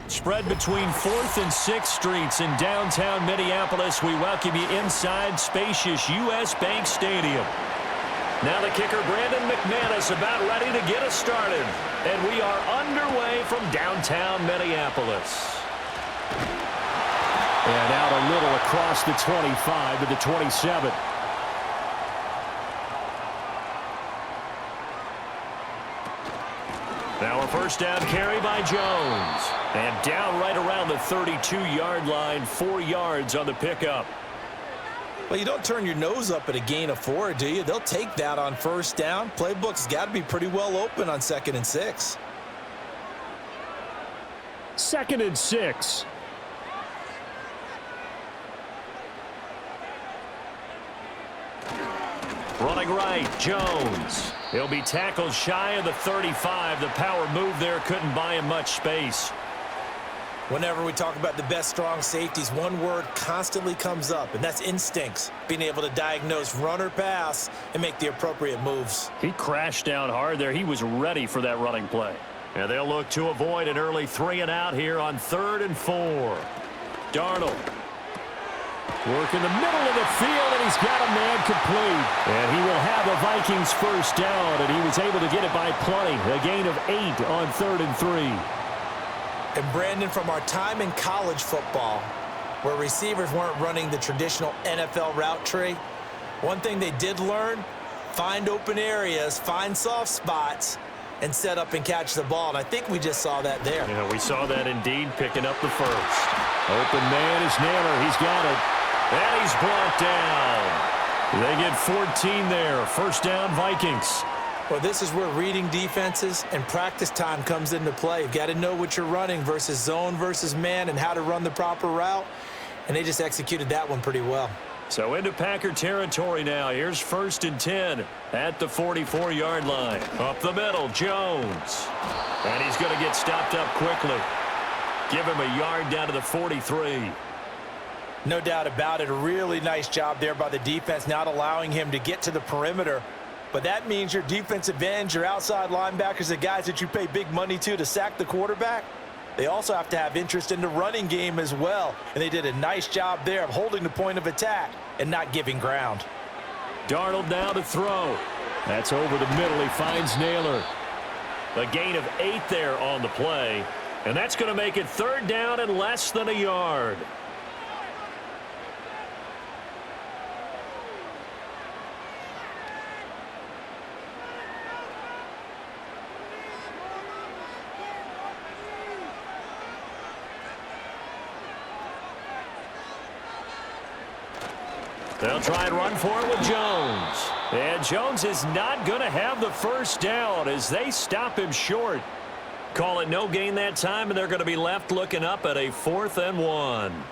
Spread between 4th and 6th Streets in downtown Minneapolis. We welcome you inside spacious U.S. Bank Stadium. Now the kicker, Brandon McManus, about ready to get us started. And we are underway from downtown Minneapolis. And out a little across the 25 to the 27. Now a first down carry by Jones. And down right around the 32-yard line, 4 yards on the pickup. Well, you don't turn your nose up at a gain of 4, do you? They'll take that on first down. Playbook's got to be pretty well open on 2nd and 6. 2nd and 6. Running right, Jones. He'll be tackled shy of the 35. The power move there couldn't buy him much space. Whenever we talk about the best strong safeties, one word constantly comes up, and that's instincts. Being able to diagnose run or pass and make the appropriate moves. He crashed down hard there. He was ready for that running play. And they'll look to avoid an early 3-and-out here on 3rd and 4. Darnold. Work in the middle of the field, and he's got a man complete. And he will have the Vikings first down, and he was able to get it by plenty. A gain of 8 on 3rd and 3. And Brandon, from our time in college football, where receivers weren't running the traditional NFL route tree, one thing they did learn, find open areas, find soft spots, and set up and catch the ball. And I think we just saw that there. Yeah, we saw that indeed, picking up the first. Open man is Naylor. He's got it. And he's brought down. They get 14 there. First down, Vikings. Well, this is where reading defenses and practice time comes into play. You've got to know what you're running versus zone versus man and how to run the proper route. And they just executed that one pretty well. So into Packer territory now. Here's 1st and 10 at the 44-yard line. Up the middle, Jones. And he's going to get stopped up quickly. Give him a yard down to the 43. No doubt about it. A really nice job there by the defense, not allowing him to get to the perimeter. But that means your defensive ends, your outside linebackers, the guys that you pay big money to sack the quarterback, they also have to have interest in the running game as well. And they did a nice job there of holding the point of attack and not giving ground. Darnold now to throw. That's over the middle. He finds Naylor. A gain of 8 there on the play. And that's going to make it 3rd down and less than a yard. They'll try and run for it with Jones. And Jones is not going to have the first down as they stop him short. Call it no gain that time, and they're going to be left looking up at a 4th and 1.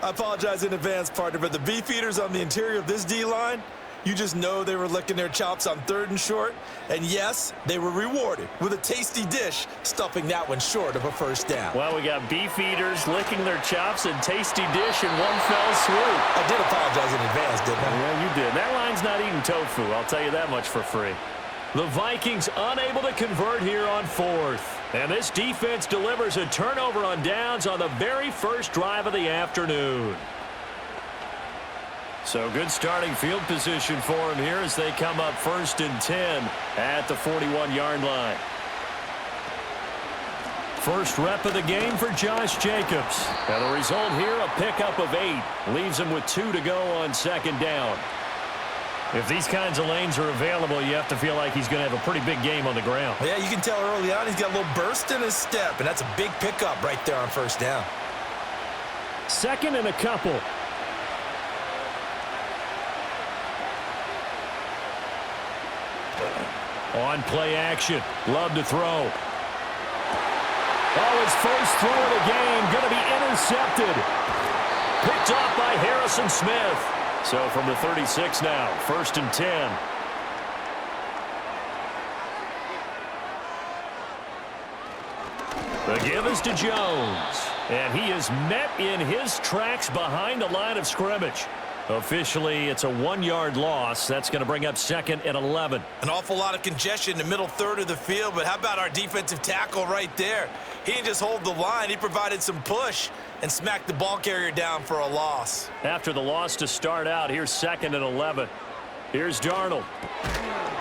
I apologize in advance, partner, but the beefeaters on the interior of this D-line, you just know they were licking their chops on 3rd and short. And yes, they were rewarded with a tasty dish, stuffing that one short of a first down. Well, we got beefeaters licking their chops and tasty dish in one fell swoop. I did apologize in advance, didn't I? Yeah, you did. That line's not eating tofu, I'll tell you that much for free. The Vikings unable to convert here on 4th. And this defense delivers a turnover on downs on the very first drive of the afternoon. So good starting field position for him here as they come up 1st and 10 at the 41-yard line. First rep of the game for Josh Jacobs. And the result here, a pickup of 8. Leaves him with 2 to go on 2nd down. If these kinds of lanes are available, you have to feel like he's going to have a pretty big game on the ground. Yeah, you can tell early on he's got a little burst in his step, and that's a big pickup right there on first down. 2nd and a couple. On play action. Love to throw. Oh, his first throw of the game going to be intercepted. Picked off by Harrison Smith. So from the 36 now, 1st and 10. The give is to Jones. And he is met in his tracks behind the line of scrimmage. Officially, it's a 1-yard loss. That's going to bring up 2nd and 11. An awful lot of congestion in the middle third of the field, but how about our defensive tackle right there? He didn't just hold the line. He provided some push and smacked the ball carrier down for a loss. After the loss to start out, here's 2nd and 11. Here's Darnold.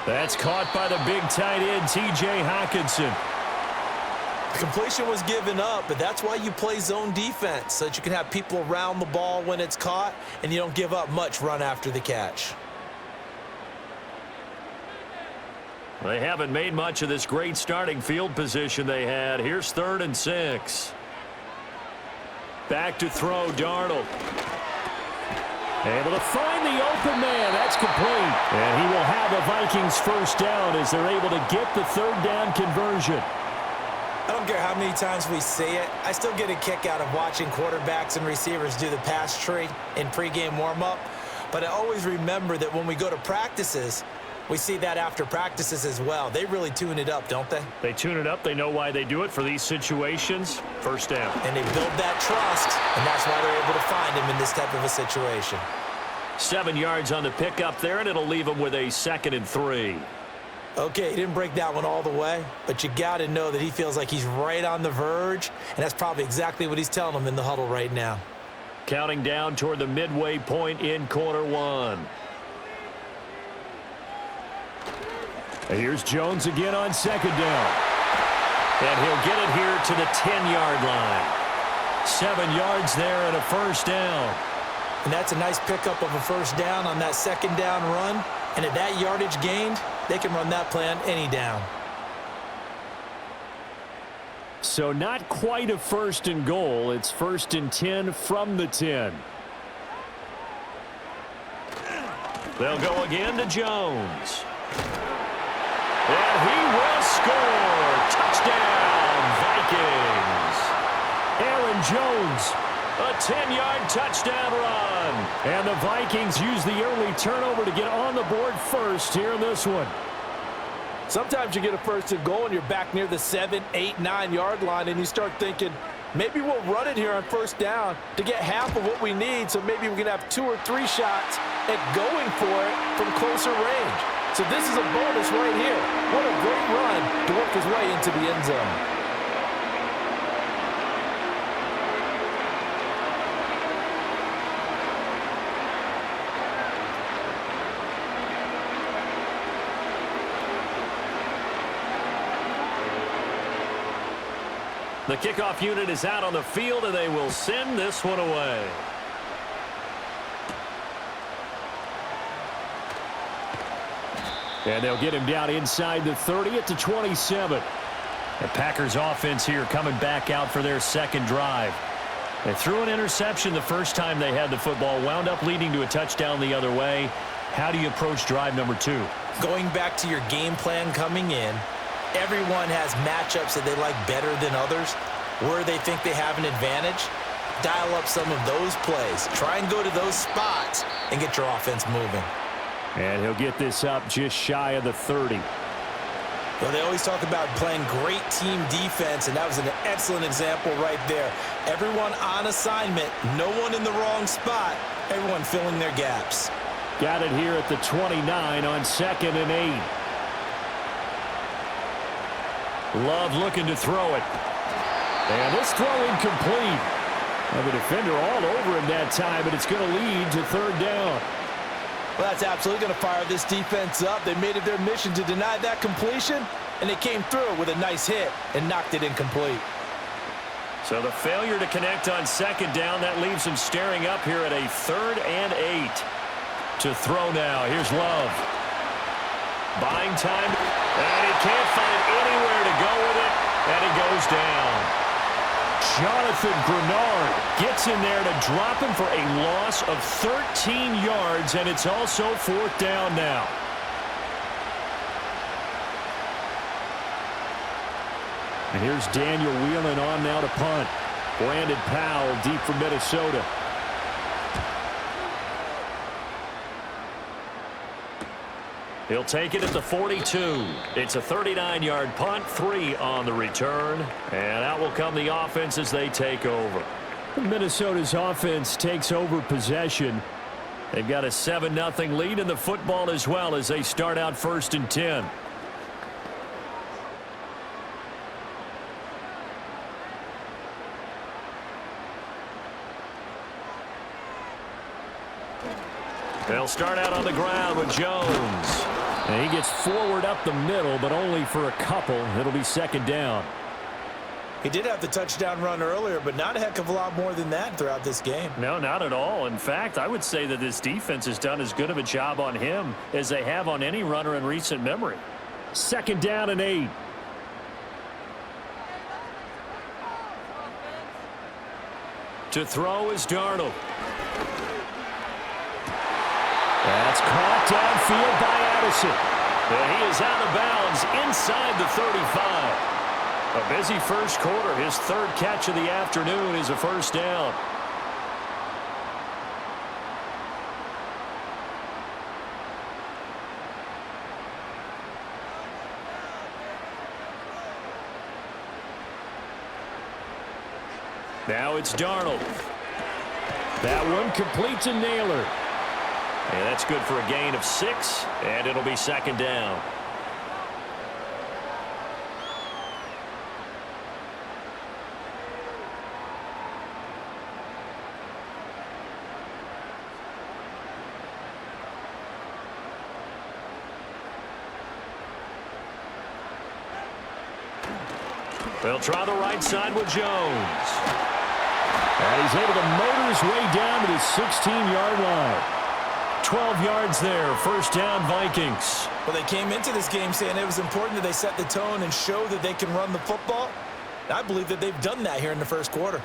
That's caught by the big tight end, T.J. Hockenson. The completion was given up, but that's why you play zone defense, so that you can have people around the ball when it's caught, and you don't give up much run after the catch. They haven't made much of this great starting field position they had. Here's 3rd and 6. Back to throw, Darnold. Able to find the open man. That's complete. And he will have a Vikings first down as they're able to get the 3rd down conversion. I don't care how many times we say it, I still get a kick out of watching quarterbacks and receivers do the pass tree in pregame warm-up. But I always remember that when we go to practices, we see that after practices as well. They really tune it up, don't they? They tune it up. They know why they do it for these situations. First down. And they build that trust, and that's why they're able to find him in this type of a situation. 7 yards on the pickup there, and it'll leave him with a 2nd and 3. Okay, he didn't break that one all the way, but you got to know that he feels like he's right on the verge, and that's probably exactly what he's telling them in the huddle right now. Counting down toward the midway point in quarter 1. And here's Jones again on 2nd down. And he'll get it here to the 10-yard line. 7 yards there and a first down. And that's a nice pickup of a first down on that 2nd down run. And at that yardage gained, they can run that play on any down. So not quite a 1st and goal. It's 1st and 10 from the 10. They'll go again to Jones. And he will score. Touchdown, Vikings. Aaron Jones, a 10-yard touchdown run. And the Vikings use the early turnover to get on the board first here in this one. Sometimes you get a 1st and goal and you're back near the 7, 8, 9-yard line, and you start thinking, maybe we'll run it here on 1st down to get half of what we need, so maybe we can have 2 or 3 shots at going for it from closer range. So this is a bonus right here. What a great run to work his way into the end zone. The kickoff unit is out on the field, and they will send this one away. And they'll get him down inside the 30 at the 27. The Packers offense here coming back out for their 2nd drive. They threw an interception the first time they had the football, wound up leading to a touchdown the other way. How do you approach drive number 2? Going back to your game plan coming in, everyone has matchups that they like better than others, where they think they have an advantage. Dial up some of those plays. Try and go to those spots and get your offense moving. And he'll get this up just shy of the 30. Well, they always talk about playing great team defense, and that was an excellent example right there. Everyone on assignment, no one in the wrong spot, everyone filling their gaps. Got it here at the 29 on 2nd and 8. Love looking to throw it. And this throw incomplete. And the defender all over him that time, but it's going to lead to 3rd down. Well, that's absolutely going to fire this defense up. They made it their mission to deny that completion, and they came through with a nice hit and knocked it incomplete. So the failure to connect on 2nd down, that leaves them staring up here at a 3rd and 8. To throw now. Here's Love. Buying time. And he can't find anywhere to go with it, and he goes down. Jonathan Grenard gets in there to drop him for a loss of 13 yards, and it's also 4th down now. And here's Daniel Whelan on now to punt. Brandon Powell deep for Minnesota. He'll take it at the 42. It's a 39-yard punt, 3 on the return. And out will come the offense as they take over. Minnesota's offense takes over possession. They've got a 7-0 lead in the football as well as they start out 1st and 10. They'll start out on the ground with Jones. And he gets forward up the middle, but only for a couple. It'll be 2nd down. He did have the touchdown run earlier, but not a heck of a lot more than that throughout this game. No, not at all. In fact, I would say that this defense has done as good of a job on him as they have on any runner in recent memory. 2nd down and 8. To throw is Darnold. That's caught downfield by Addison. And he is out of bounds inside the 35. A busy first quarter. His 3rd catch of the afternoon is a 1st down. Now it's Darnold. That one completes a nailer. And that's good for a gain of 6, and it'll be 2nd down. They'll try the right side with Jones. And he's able to motor his way down to the 16-yard line. 12 yards there, 1st down Vikings. Well, they came into this game saying it was important that they set the tone and show that they can run the football. And I believe that they've done that here in the 1st quarter.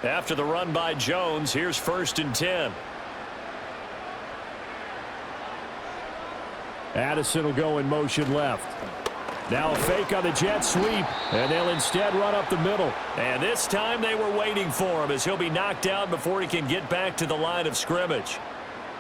After the run by Jones, here's 1st and 10. Addison will go in motion left. Now a fake on the jet sweep, and they'll instead run up the middle. And this time they were waiting for him as he'll be knocked down before he can get back to the line of scrimmage.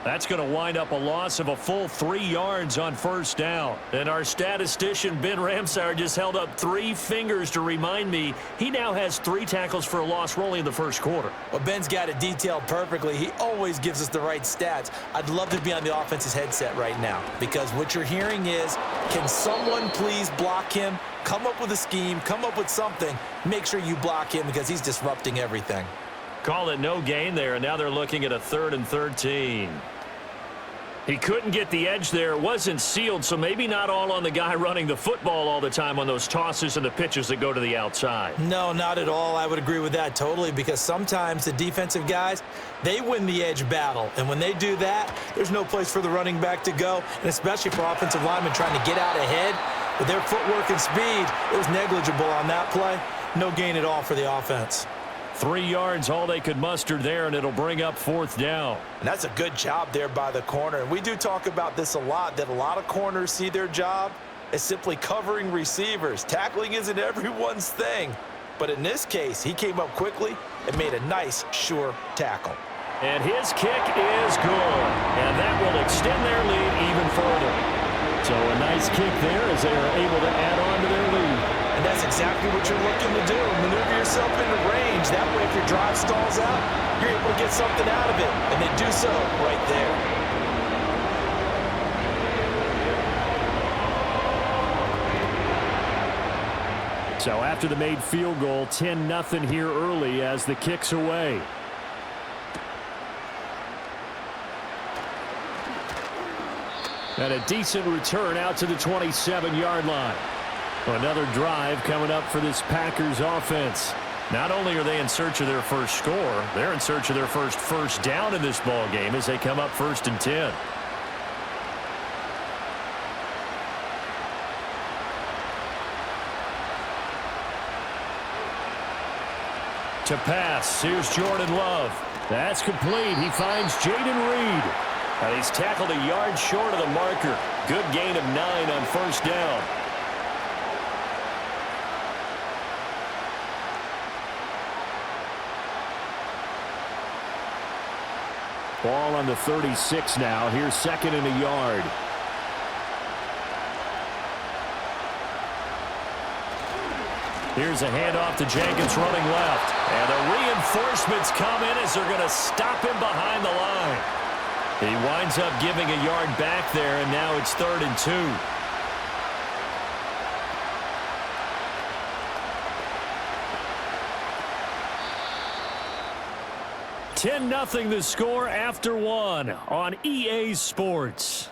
That's going to wind up a loss of a full 3 yards on 1st down. And our statistician, Ben Ramsar, just held up 3 fingers to remind me he now has 3 tackles for a loss rolling in the 1st quarter. Well, Ben's got it detailed perfectly. He always gives us the right stats. I'd love to be on the offense's headset right now because what you're hearing is, can someone please block him? Come up with a scheme. Come up with something. Make sure you block him because he's disrupting everything. Call it no gain there, and now they're looking at a 3rd and 13. He couldn't get the edge there. It wasn't sealed, so maybe not all on the guy running the football all the time on those tosses and the pitches that go to the outside. No, not at all. I would agree with that totally because sometimes the defensive guys, they win the edge battle. And when they do that, there's no place for the running back to go, and especially for offensive linemen trying to get out ahead. With their footwork and speed, it was negligible on that play. No gain at all for the offense. 3 yards, all they could muster there, and it'll bring up 4th down. And that's a good job there by the corner. And we do talk about this a lot, that a lot of corners see their job as simply covering receivers. Tackling isn't everyone's thing. But in this case, he came up quickly and made a nice, sure tackle. And his kick is good. And that will extend their lead even further. So a nice kick there as they are able to add on to their lead. And that's exactly what you're looking to do. Maneuver yourself into range. That way, if your drive stalls out, you're able to get something out of it. And they do so right there. So after the made field goal, 10-0 here early as the kick's away. And a decent return out to the 27-yard line. Another drive coming up for this Packers offense. Not only are they in search of their first score, they're in search of their first down in this ball game as they come up 1st and 10. To pass, here's Jordan Love. That's complete. He finds Jaden Reed. And he's tackled a yard short of the marker. Good gain of 9 on 1st down. Ball on the 36 now. Here's 2nd and a yard. Here's a handoff to Jenkins running left. And the reinforcements come in as they're going to stop him behind the line. He winds up giving a yard back there, and now it's 3rd and 2. $10-0 the score after 1 on EA Sports.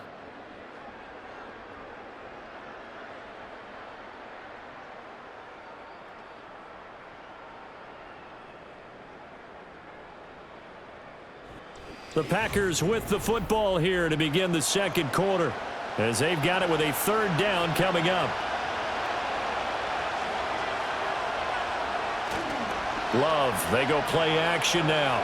The Packers with the football here to begin the second quarter, as they've got it with a 3rd down coming up. Love, they go play action now.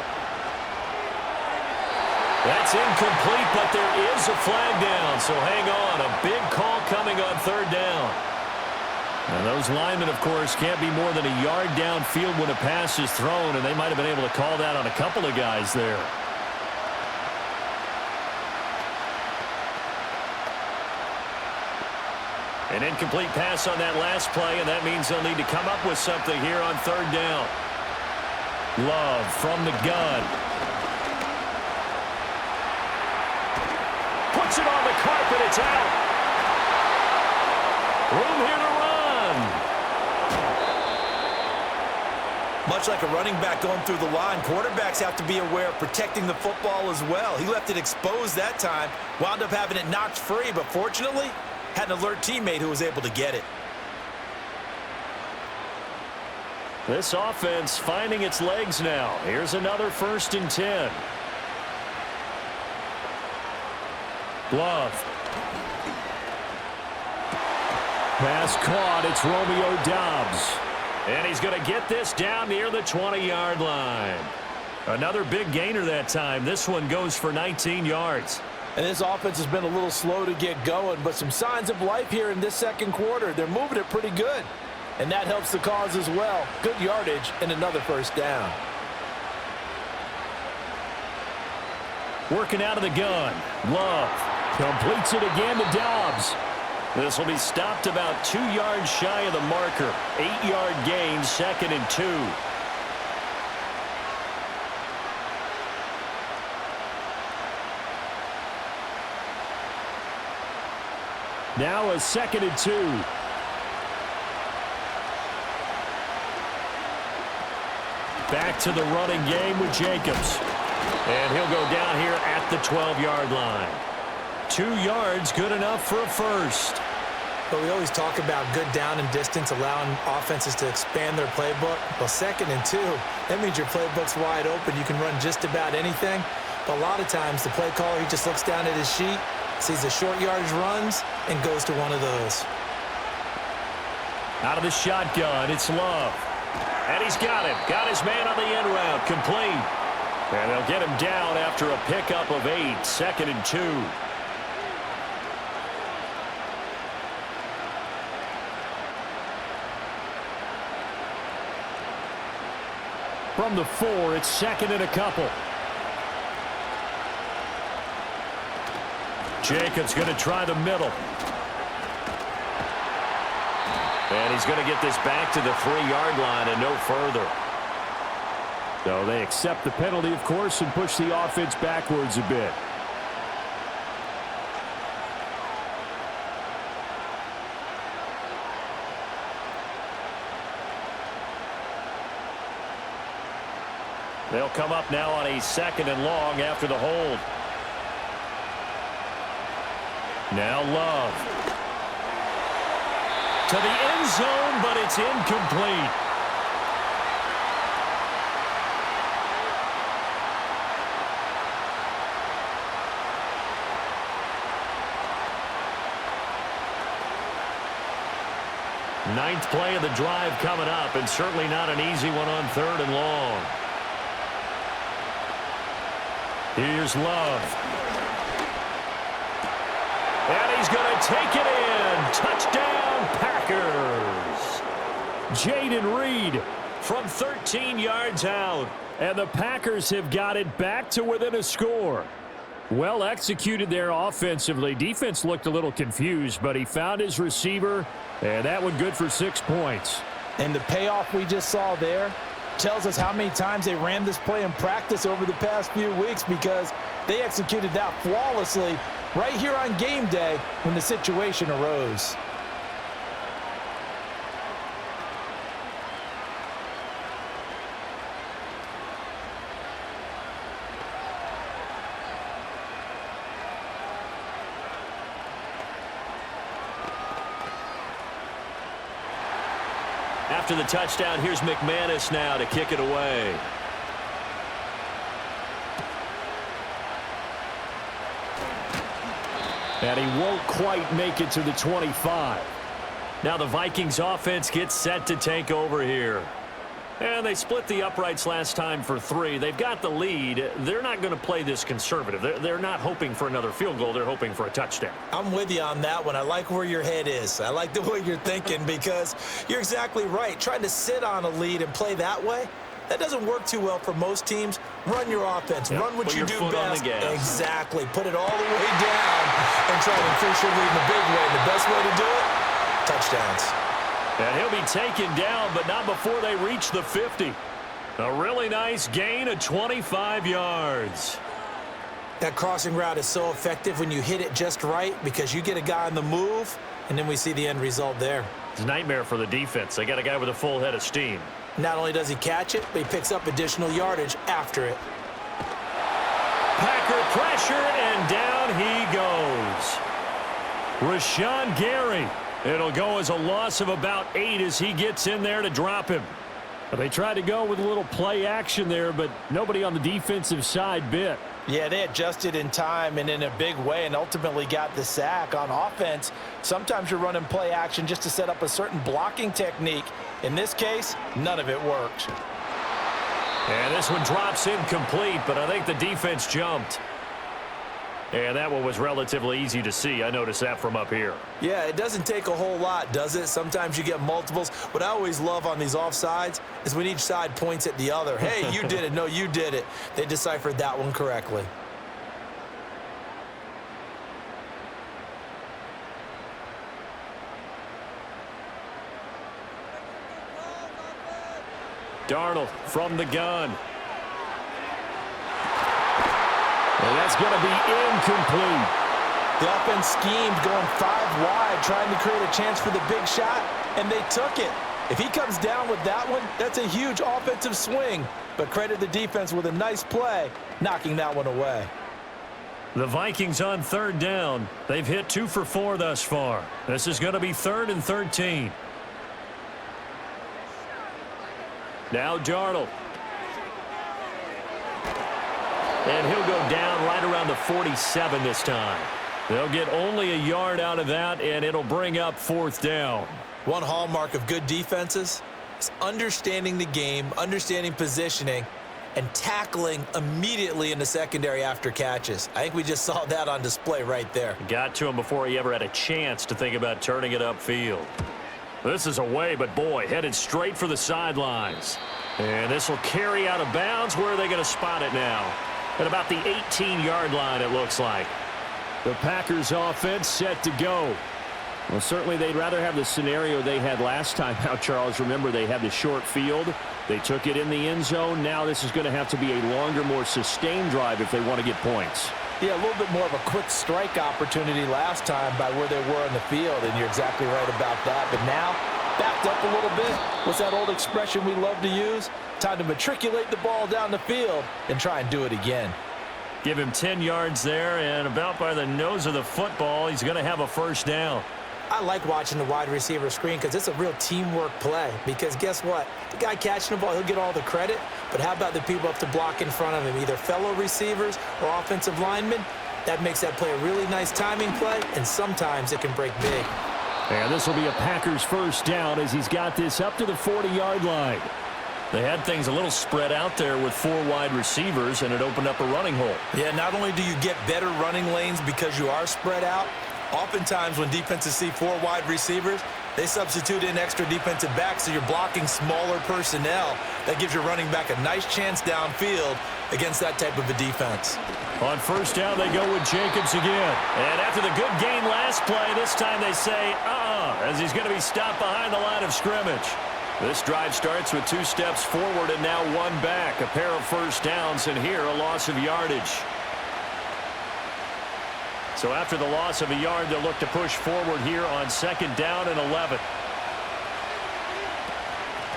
That's incomplete, but there is a flag down, so hang on. A big call coming on 3rd down. And those linemen, of course, can't be more than a yard downfield when a pass is thrown, and they might have been able to call that on a couple of guys there. An incomplete pass on that last play, and that means they'll need to come up with something here on 3rd down. Love from the gun. Puts it on the carpet. It's out. Room here to run. Much like a running back going through the line, quarterbacks have to be aware of protecting the football as well. He left it exposed that time, wound up having it knocked free, but fortunately, had an alert teammate who was able to get it. This offense finding its legs now. Here's another 1st and 10. Love. Pass caught. It's Romeo Doubs. And he's going to get this down near the 20-yard line. Another big gainer that time. This one goes for 19 yards. And this offense has been a little slow to get going, but some signs of life here in this second quarter. They're moving it pretty good, and that helps the cause as well. Good yardage and another 1st down. Working out of the gun. Love completes it again to Doubs. This will be stopped about 2 yards shy of the marker. 8-yard gain, 2nd and 2. Now a 2nd and 2. Back to the running game with Jacobs. And he'll go down here at the 12-yard line. 2 yards, good enough for a 1st. But we always talk about good down and distance, allowing offenses to expand their playbook. Well, 2nd and 2, that means your playbook's wide open. You can run just about anything. But a lot of times, the play caller, he just looks down at his sheet, sees the short yardage runs, and goes to one of those. Out of the shotgun, it's Love. And he's got him. Got his man on the end route. Complete. And they'll get him down after a pickup of 8. 2nd and 2. From the 4, it's 2nd and a couple. Jacobs going to try the middle. And he's going to get this back to the 3-yard line and no further. So they accept the penalty, of course, and push the offense backwards a bit. They'll come up now on a 2nd and long after the hold. Now Love. To the end zone, but it's incomplete. Ninth play of the drive coming up, and certainly not an easy one on 3rd and long. Here's Love. And he's going to take it in. Touchdown, Packers. Jaden Reed from 13 yards out. And the Packers have got it back to within a score. Well executed there offensively. Defense looked a little confused, but he found his receiver, and that one good for 6 points. And the payoff we just saw there tells us how many times they ran this play in practice over the past few weeks, because they executed that flawlessly right here on game day when the situation arose. After the touchdown, here's McManus now to kick it away. And he won't quite make it to the 25. Now the Vikings offense gets set to take over here. And they split the uprights last time for 3. They've got the lead. They're not going to play this conservative. They're not hoping for another field goal. They're hoping for a touchdown. I'm with you on that one. I like where your head is. I like the way you're thinking, because you're exactly right. Trying to sit on a lead and play that way, that doesn't work too well for most teams. Run your offense. Yep. Run what Put you your do foot on best. the gas. Exactly. Put it all the way down and try to increase your lead in a big way. And the best way to do it, touchdowns. And he'll be taken down, but not before they reach the 50. A really nice gain of 25 yards. That crossing route is so effective when you hit it just right, because you get a guy on the move, and then we see the end result there. It's a nightmare for the defense. They got a guy with a full head of steam. Not only does he catch it, but he picks up additional yardage after it. Packer pressure, and down he goes. Rashawn Gary. It'll go as a loss of about 8 as he gets in there to drop him. They tried to go with a little play action there, but nobody on the defensive side bit. Yeah, they adjusted in time and in a big way and ultimately got the sack. On offense, sometimes you're running play action just to set up a certain blocking technique. In this case, none of it worked. And this one drops incomplete, but I think the defense jumped. And that one was relatively easy to see. I noticed that from up here. Yeah, it doesn't take a whole lot, does it? Sometimes you get multiples. What I always love on these offsides is when each side points at the other. Hey, you did it. No, you did it. They deciphered that one correctly. Darnold from the gun. And that's going to be incomplete. The offense schemed, going 5 wide, trying to create a chance for the big shot, and they took it. If he comes down with that one, that's a huge offensive swing. But credit the defense with a nice play, knocking that one away. The Vikings on 3rd down. They've hit 2 for 4 thus far. This is going to be 3rd and 13. Now Darnold. And he'll go down right around the 47 this time. They'll get only a yard out of that, and it'll bring up 4th down. One hallmark of good defenses is understanding the game, understanding positioning, and tackling immediately in the secondary after catches. I think we just saw that on display right there. Got to him before he ever had a chance to think about turning it upfield. This is away, but boy, headed straight for the sidelines. And this will carry out of bounds. Where are they going to spot it now? At about the 18-yard line, it looks like. The Packers offense set to go. Well, certainly they'd rather have the scenario they had last time out, Charles. Remember, they had the short field. They took it in the end zone. Now this is going to have to be a longer, more sustained drive if they want to get points. Yeah, a little bit more of a quick strike opportunity last time by where they were in the field, and you're exactly right about that. But now, backed up a little bit. What's that old expression we love to use? Time to matriculate the ball down the field and try and do it again. Give him 10 yards there, and about by the nose of the football, he's going to have a 1st down. I like watching the wide receiver screen because it's a real teamwork play. Because guess what? The guy catching the ball, he'll get all the credit. But how about the people up to block in front of him, either fellow receivers or offensive linemen? That makes that play a really nice timing play, and sometimes it can break big. And this will be a Packers 1st down as he's got this up to the 40-yard line. They had things a little spread out there with 4 wide receivers, and it opened up a running hole. Yeah, not only do you get better running lanes because you are spread out, oftentimes when defenses see 4 wide receivers, they substitute in extra defensive backs, so you're blocking smaller personnel. That gives your running back a nice chance downfield against that type of a defense. On 1st down, they go with Jacobs again. And after the good gain last play, this time they say, as he's going to be stopped behind the line of scrimmage. This drive starts with 2 steps forward and now 1 back. A pair of first downs, and here a loss of yardage. So after the loss of a yard, they'll look to push forward here on 2nd down and 11.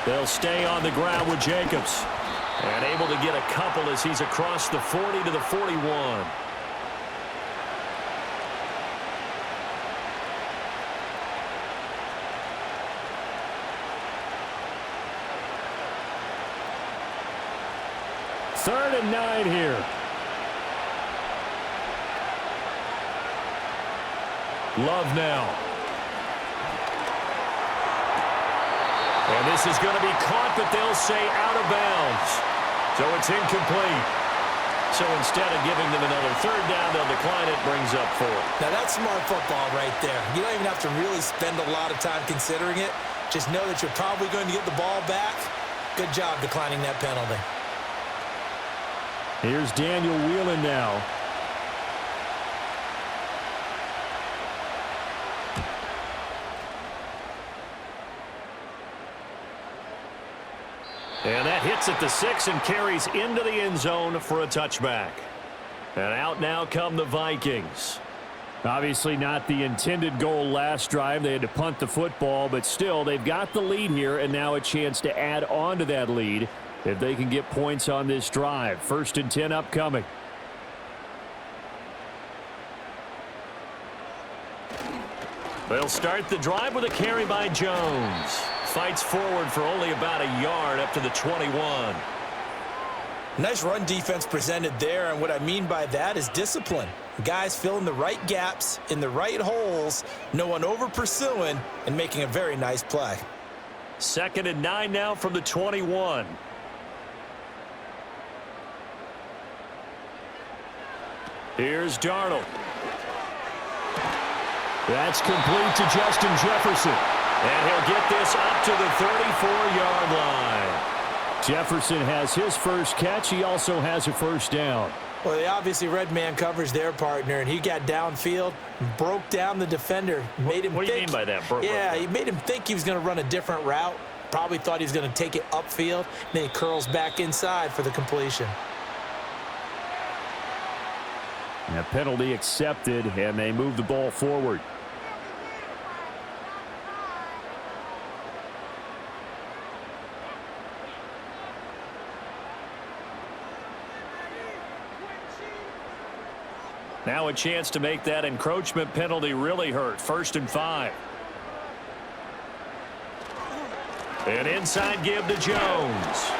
They'll stay on the ground with Jacobs. And able to get a couple as he's across the 40 to the 41. Third and 9 here. Love now. And this is going to be caught, but they'll say out of bounds. So it's incomplete. So instead of giving them another 3rd down, they'll decline it, brings up 4. Now that's smart football right there. You don't even have to really spend a lot of time considering it. Just know that you're probably going to get the ball back. Good job declining that penalty. Here's Daniel Whelan now. And that hits at the 6 and carries into the end zone for a touchback. And out now come the Vikings. Obviously not the intended goal last drive. They had to punt the football, but still they've got the lead here and now a chance to add on to that lead if they can get points on this drive. 1st and 10 upcoming. They'll start the drive with a carry by Jones. Fights forward for only about a yard up to the 21. Nice run defense presented there, and what I mean by that is discipline. Guys filling the right gaps in the right holes, no one over pursuing, and making a very nice play. 2nd and 9 now from the 21. Here's Darnold. That's complete to Justin Jefferson. And he'll get this up to the 34-yard line. Jefferson has his first catch. He also has a 1st down. Well, they obviously read man coverage their partner, and he got downfield, broke down the defender, made him What do you mean by that? He made him think he was going to run a different route. Probably thought he was going to take it upfield, and then he curls back inside for the completion. And a penalty accepted, and they move the ball forward. Now a chance to make that encroachment penalty really hurt. 1st and 5. An inside give to Jones.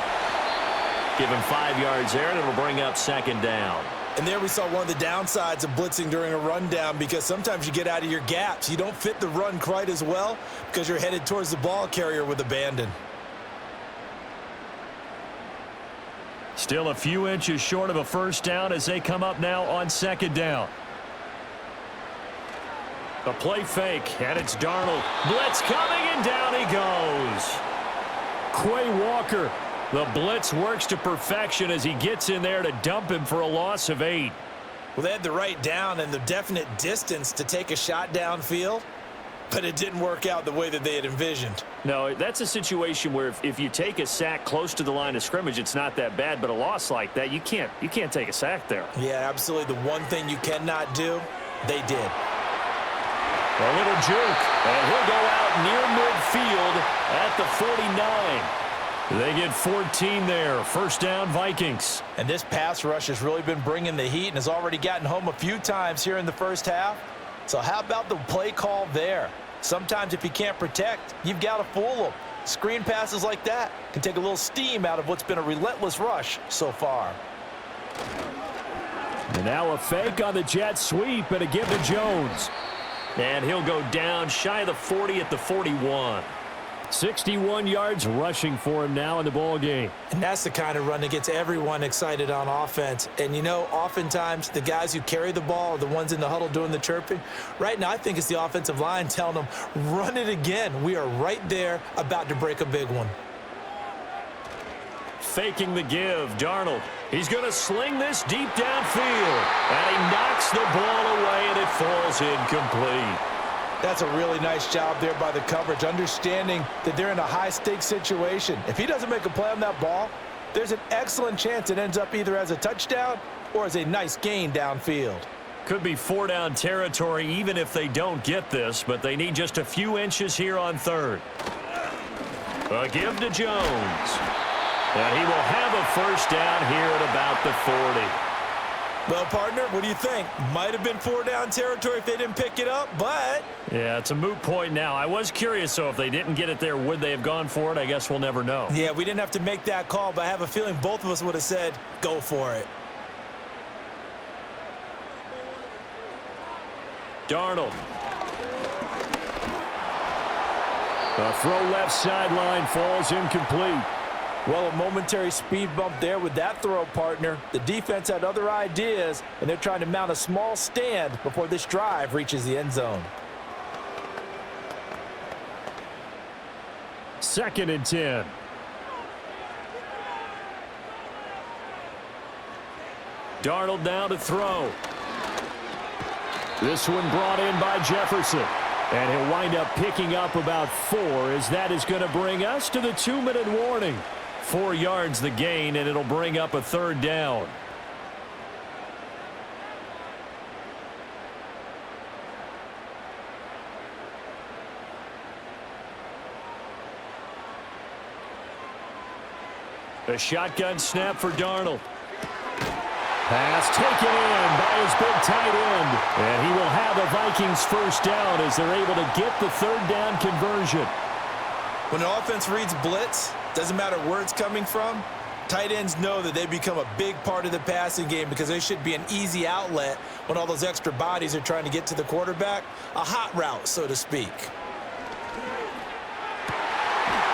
Give him 5 yards there, and it'll bring up 2nd down. And there we saw one of the downsides of blitzing during a rundown, because sometimes you get out of your gaps. You don't fit the run quite as well because you're headed towards the ball carrier with abandon. Still a few inches short of a 1st down as they come up now on 2nd down. A play fake, and it's Darnold. Blitz coming, and down he goes. Quay Walker. The blitz works to perfection as he gets in there to dump him for a loss of 8. Well, they had the right down and the definite distance to take a shot downfield, but it didn't work out the way that they had envisioned. No, that's a situation where if you take a sack close to the line of scrimmage, it's not that bad, but a loss like that, you can't take a sack there. Yeah, absolutely. The one thing you cannot do, they did. A little juke, and he'll go out near midfield at the 49. They get 14 there. 1st down, Vikings. And this pass rush has really been bringing the heat and has already gotten home a few times here in the 1st half. So how about the play call there? Sometimes if you can't protect, you've got to fool them. Screen passes like that can take a little steam out of what's been a relentless rush so far. And now a fake on the jet sweep, and a give to Jones. And he'll go down shy of the 40 at the 41. 61 yards rushing for him now in the ball game. And that's the kind of run that gets everyone excited on offense. And, you know, oftentimes the guys who carry the ball are the ones in the huddle doing the chirping. Right now, I think it's the offensive line telling them, run it again. We are right there about to break a big one. Faking the give, Darnold. He's going to sling this deep downfield. And he knocks the ball away, and it falls incomplete. That's a really nice job there by the coverage, understanding that they're in a high-stakes situation. If he doesn't make a play on that ball, there's an excellent chance it ends up either as a touchdown or as a nice gain downfield. Could be 4-down territory even if they don't get this, but they need just a few inches here on third. A give to Jones. And he will have a first down here at about the 40. Well, partner, what do you think? Might have been 4-down territory if they didn't pick it up, but... Yeah, it's a moot point now. I was curious, so if they didn't get it there, would they have gone for it? I guess we'll never know. Yeah, we didn't have to make that call, but I have a feeling both of us would have said, go for it. Darnold. The throw left sideline falls incomplete. Well, a momentary speed bump there with that throw, partner. The defense had other ideas, and they're trying to mount a small stand before this drive reaches the end zone. 2nd and 10. Darnold now to throw. This one brought in by Jefferson. And he'll wind up picking up about 4 as that is going to bring us to the 2-minute warning. 4 yards the gain, and it'll bring up a 3rd down. A shotgun snap for Darnold. Pass taken in by his big tight end. And he will have a Vikings first down as they're able to get the 3rd down conversion. When the offense reads blitz, doesn't matter where it's coming from, tight ends know that they become a big part of the passing game because they should be an easy outlet when all those extra bodies are trying to get to the quarterback. A hot route, so to speak.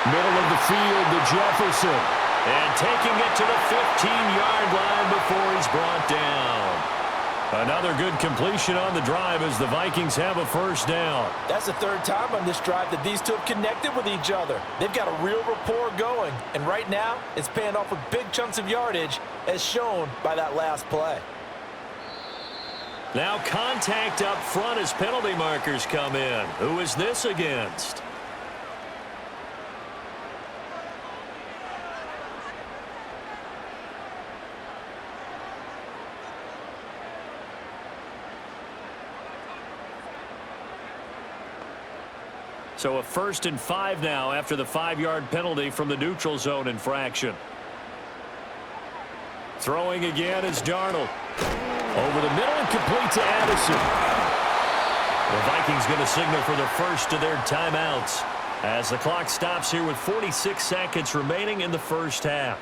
Middle of the field to Jefferson. And taking it to the 15-yard line before he's brought down. Another good completion on the drive as the Vikings have a first down. That's the 3rd time on this drive that these two have connected with each other. They've got a real rapport going. And right now, it's paying off with big chunks of yardage as shown by that last play. Now contact up front as penalty markers come in. Who is this against? So a 1st and 5 now after the 5-yard penalty from the neutral zone infraction. Throwing again is Darnold. Over the middle and complete to Addison. The Vikings going to signal for the first of their timeouts as the clock stops here with 46 seconds remaining in the first half.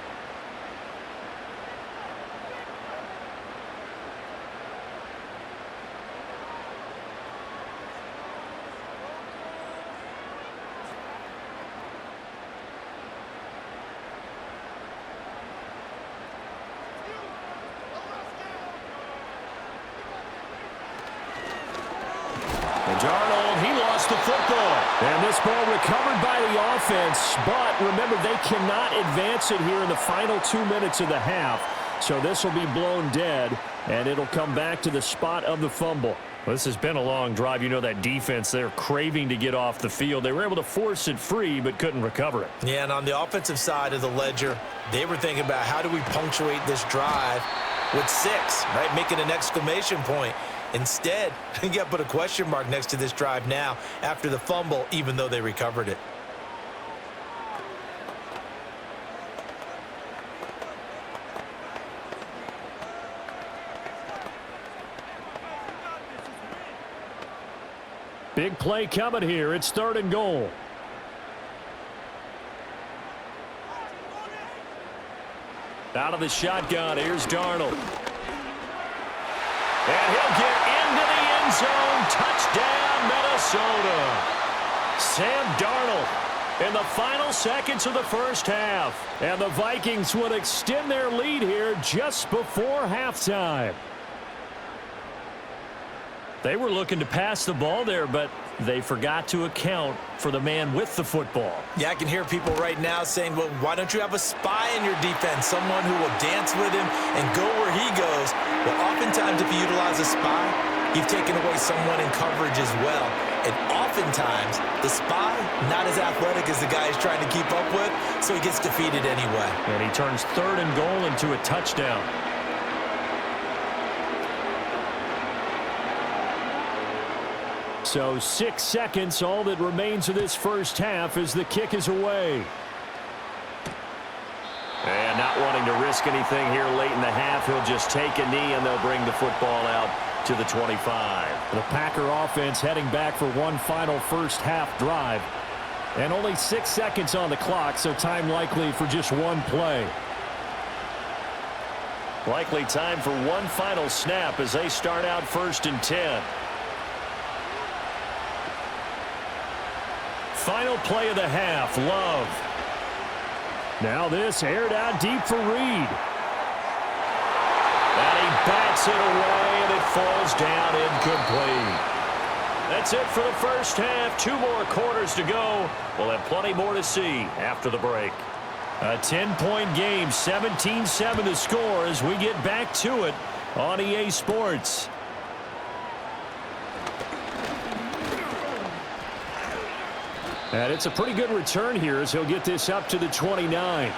Darnold, he lost the football. And this ball recovered by the offense, but remember, they cannot advance it here in the final 2 minutes of the half. So this will be blown dead, and it'll come back to the spot of the fumble. Well, this has been a long drive. You know that defense, they're craving to get off the field. They were able to force it free, but couldn't recover it. Yeah, and on the offensive side of the ledger, they were thinking about how do we punctuate this drive with 6, right? Making an exclamation point. Instead, you got to put a question mark next to this drive now after the fumble, even though they recovered it. Big play coming here. It's 3rd and goal. Out of the shotgun, here's Darnold. And he'll get into the end zone. Touchdown, Minnesota. Sam Darnold in the final seconds of the first half. And the Vikings would extend their lead here just before halftime. They were looking to pass the ball there, but they forgot to account for the man with the football. Yeah, I can hear people right now saying, well, why don't you have a spy in your defense, someone who will dance with him and go where he goes? Well, oftentimes if you utilize a spy, you've taken away someone in coverage as well. And oftentimes, the spy, not as athletic as the guy he's trying to keep up with, so he gets defeated anyway. And he turns 3rd and goal into a touchdown. So 6 seconds, all that remains of this first half as the kick is away. And not wanting to risk anything here late in the half, he'll just take a knee and they'll bring the football out to the 25. The Packer offense heading back for one final first half drive. And only 6 seconds on the clock, so time likely for just one play. Likely time for one final snap as they start out 1st and 10. Final play of the half, Love. Now this aired out deep for Reed. And he bats it away, and it falls down incomplete. That's it for the first half. 2 more quarters to go. We'll have plenty more to see after the break. A 10-point game, 17-7 to score as we get back to it on EA Sports. And it's a pretty good return here as he'll get this up to the 29.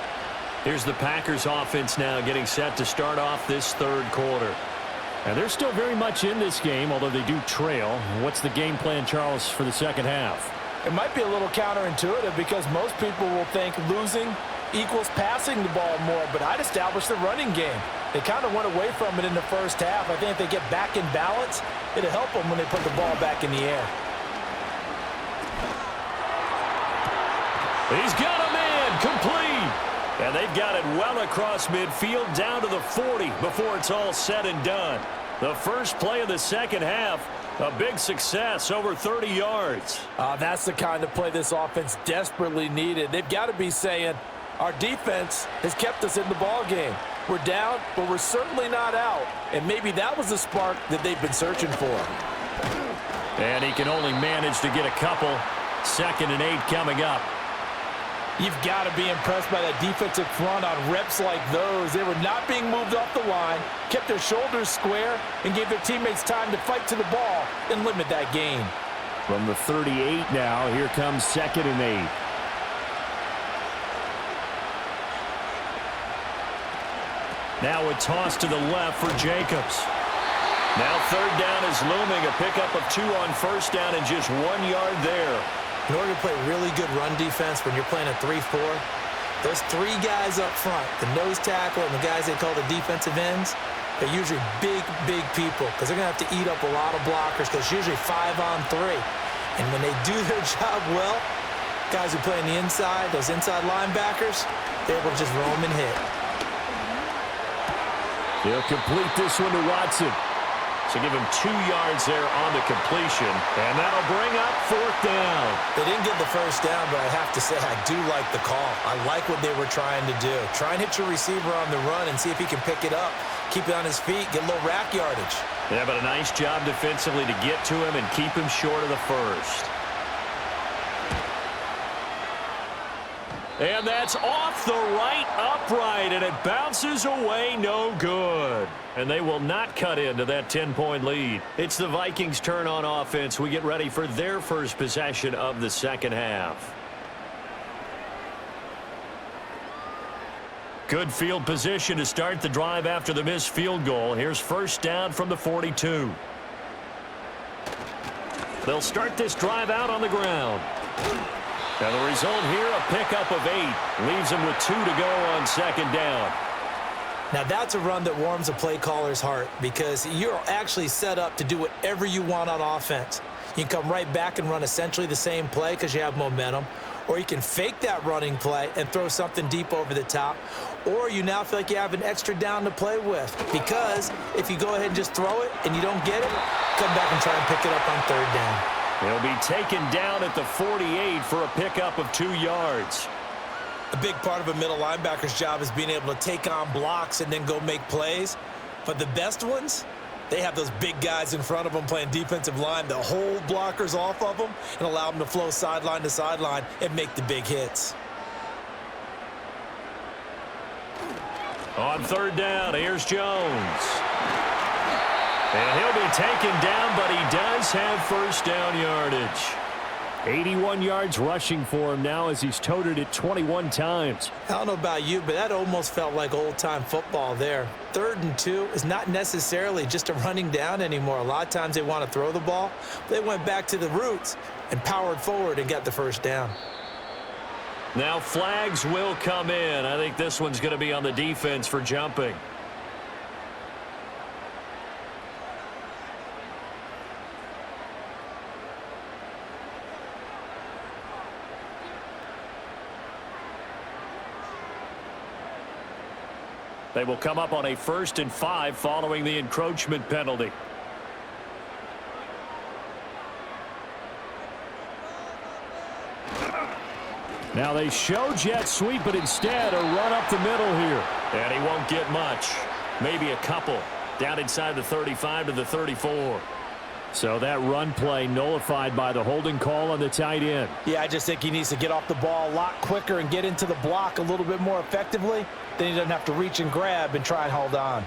Here's the Packers offense now getting set to start off this 3rd quarter. And they're still very much in this game, although they do trail. What's the game plan, Charles, for the second half? It might be a little counterintuitive because most people will think losing equals passing the ball more, but I'd establish the running game. They kind of went away from it in the first half. I think if they get back in balance, it'll help them when they put the ball back in the air. He's got a man complete. And they've got it well across midfield down to the 40 before it's all said and done. The first play of the second half, a big success, over 30 yards. That's the kind of play this offense desperately needed. They've got to be saying, our defense has kept us in the ball game. We're down, but we're certainly not out. And maybe that was the spark that they've been searching for. And he can only manage to get a couple. 2nd and 8 coming up. You've got to be impressed by that defensive front on reps like those. They were not being moved off the line, kept their shoulders square, and gave their teammates time to fight to the ball and limit that gain. From the 38 now, here comes 2nd and 8. Now a toss to the left for Jacobs. Now 3rd down is looming. A pickup of 2 on 1st down and just 1 yard there. In order to play really good run defense when you're playing a 3-4, those 3 guys up front, the nose tackle and the guys they call the defensive ends, they're usually big people because they're going to have to eat up a lot of blockers because it's usually 5 on 3. And when they do their job well, guys who play on the inside, those inside linebackers, they're able to just roam and hit. He'll complete this one to Watson. So give him 2 yards there on the completion, and that'll bring up 4th down. They didn't get the first down, but I have to say I do like the call. I like what they were trying to do. Try and hit your receiver on the run and see if he can pick it up, keep it on his feet, get a little rack yardage. Yeah, but a nice job defensively to get to him and keep him short of the first. And that's off the right upright, and it bounces away, no good. And they will not cut into that 10-point lead. It's the Vikings' turn on offense. We get ready for their first possession of the second half. Good field position to start the drive after the missed field goal. Here's 1st down from the 42. They'll start this drive out on the ground. And the result here, a pickup of 8. Leaves them with 2 to go on 2nd down. Now that's a run that warms a play caller's heart because you're actually set up to do whatever you want on offense. You can come right back and run essentially the same play because you have momentum. Or you can fake that running play and throw something deep over the top. Or you now feel like you have an extra down to play with. Because if you go ahead and just throw it and you don't get it, come back and try and pick it up on 3rd down. He'll be taken down at the 48 for a pickup of 2 yards. A big part of a middle linebacker's job is being able to take on blocks and then go make plays. But the best ones, they have those big guys in front of them playing defensive line that hold blockers off of them and allow them to flow sideline to sideline and make the big hits. On 3rd down, here's Jones. And he'll be taken down, but he does have first down yardage. 81 yards rushing for him now as he's toted it 21 times. I don't know about you, but that almost felt like old-time football there. 3rd and 2 is not necessarily just a running down anymore. A lot of times they want to throw the ball. They went back to the roots and powered forward and got the first down. Now flags will come in. I think this one's going to be on the defense for jumping. They will come up on a 1st and 5 following the encroachment penalty. Now they show jet sweep, but instead a run up the middle here. And he won't get much. Maybe a couple. Down inside the 35 to the 34. So that run play nullified by the holding call on the tight end. Yeah, I just think he needs to get off the ball a lot quicker and get into the block a little bit more effectively. Then he doesn't have to reach and grab and try and hold on.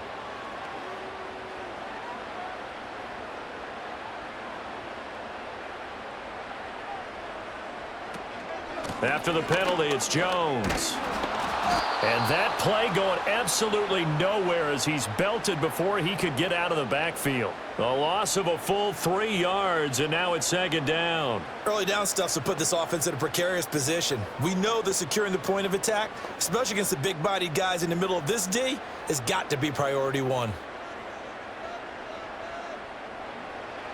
After the penalty, it's Jones. And that play going absolutely nowhere as he's belted before he could get out of the backfield. A loss of a full 3 yards, and now it's 2nd down. Early down stuff to put this offense in a precarious position. We know that securing the point of attack, especially against the big-bodied guys in the middle of this D, has got to be priority 1.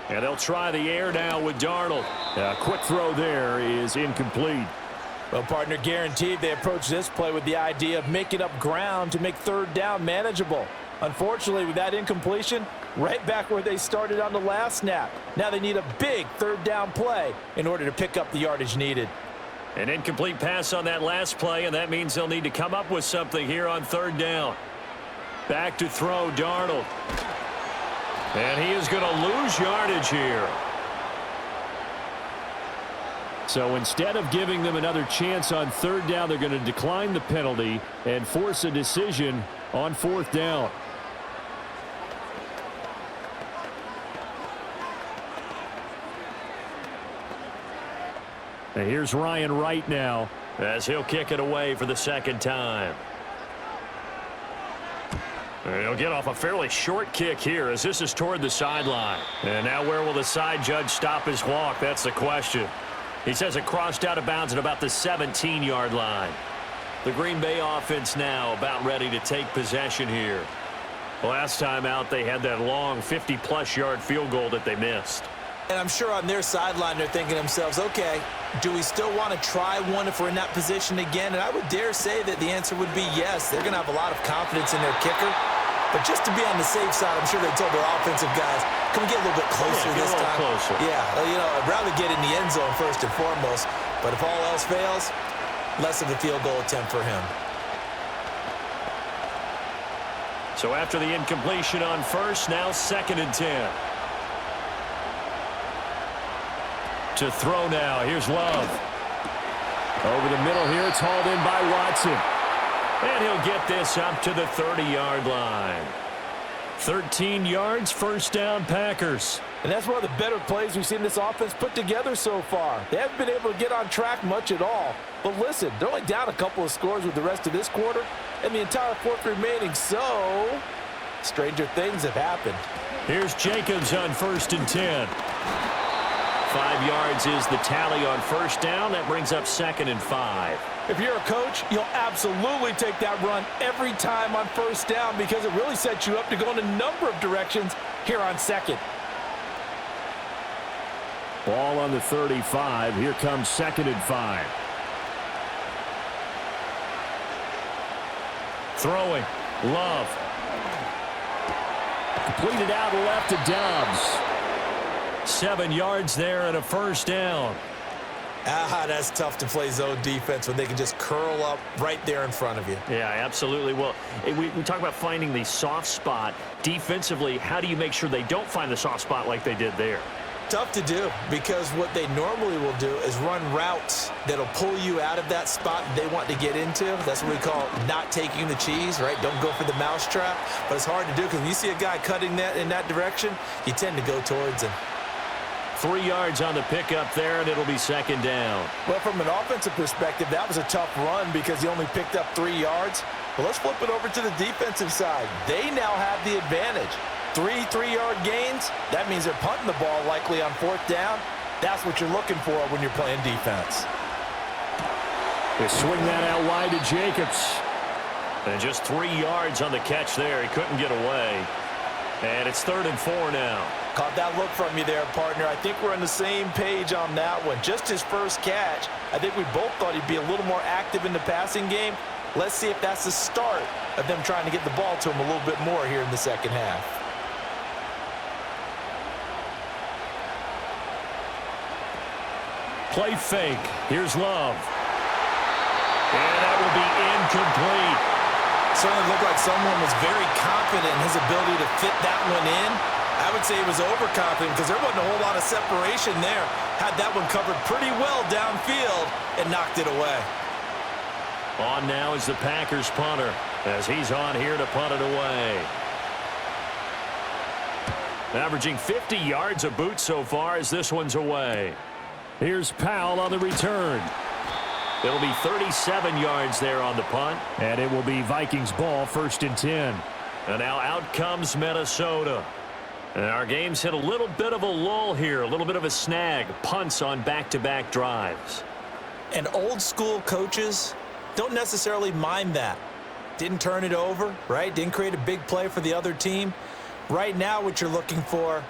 And they'll try the air now with Darnold. A quick throw there is incomplete. Well, partner, guaranteed they approach this play with the idea of making up ground to make 3rd down manageable. Unfortunately, with that incompletion, right back where they started on the last snap. Now they need a big 3rd down play in order to pick up the yardage needed. An incomplete pass on that last play, and that means they'll need to come up with something here on 3rd down. Back to throw, Darnold. And he is going to lose yardage here. So instead of giving them another chance on 3rd down, they're going to decline the penalty and force a decision on 4th down. And here's Ryan Wright now as he'll kick it away for the 2nd time. And he'll get off a fairly short kick here as this is toward the sideline. And now where will the side judge stop his walk? That's the question. He says it crossed out of bounds at about the 17-yard line. The Green Bay offense now about ready to take possession here. Last time out, they had that long 50-plus yard field goal that they missed. And I'm sure on their sideline they're thinking to themselves, okay, do we still want to try one if we're in that position again? And I would dare say that the answer would be yes. They're going to have a lot of confidence in their kicker. But just to be on the safe side, I'm sure they told their offensive guys, can we get a little bit closer this time? Closer. Yeah, you know, I'd rather get in the end zone first and foremost. But if all else fails, less of a field goal attempt for him. So after the incompletion on 1st, now 2nd and 10. To throw now, here's Love. Over the middle here, it's hauled in by Watson. And he'll get this up to the 30-yard line. 13 yards, 1st down, Packers. And that's one of the better plays we've seen this offense put together so far. They haven't been able to get on track much at all. But listen, they're only down a couple of scores with the rest of this quarter and the entire 4th remaining. So, stranger things have happened. Here's Jacobs on 1st and 10. 5 yards is the tally on 1st down. That brings up 2nd and 5. If you're a coach, you'll absolutely take that run every time on 1st down because it really sets you up to go in a number of directions here on 2nd. Ball on the 35. Here comes 2nd and 5. Throwing. Love. Completed out left to Dobbs. 7 yards there and a 1st down. That's tough to play zone defense when they can just curl up right there in front of you. Yeah, absolutely. Well, we talk about finding the soft spot. Defensively, how do you make sure they don't find the soft spot like they did there? tough to do because what they normally will do is run routes that'll pull you out of that spot they want to get into. That's what we call not taking the cheese, right? Don't go for the mousetrap. But it's hard to do because when you see a guy cutting that in that direction, you tend to go towards him. 3 yards on the pickup there, and it'll be second down. Well, from an offensive perspective, that was a tough run because he only picked up 3 yards. Well, let's flip it over to the defensive side. They now have the advantage. 3 3-yard gains, that means they're punting the ball likely on 4th down. That's what you're looking for when you're playing defense. They swing that out wide to Jacobs. And just 3 yards on the catch there. He couldn't get away. And it's 3rd and 4 now. Caught that look from you there, partner. I think we're on the same page on that one. Just his first catch, I think we both thought he'd be a little more active in the passing game. Let's see if that's the start of them trying to get the ball to him a little bit more here in the second half. Play fake. Here's Love. And that will be incomplete. Certainly looked like someone was very confident in his ability to fit that one in. I would say he was overconfident because there wasn't a whole lot of separation there. Had that one covered pretty well downfield and knocked it away. On now is the Packers punter as he's on here to punt it away. Averaging 50 yards a boot so far as this one's away. Here's Powell on the return. It'll be 37 yards there on the punt. And it will be Vikings ball, 1st and 10. And now out comes Minnesota. And our game's hit a little bit of a lull here, a little bit of a snag. Punts on back-to-back drives. And old school coaches don't necessarily mind that. Didn't turn it over, right? Didn't create a big play for the other team. Right now what you're looking for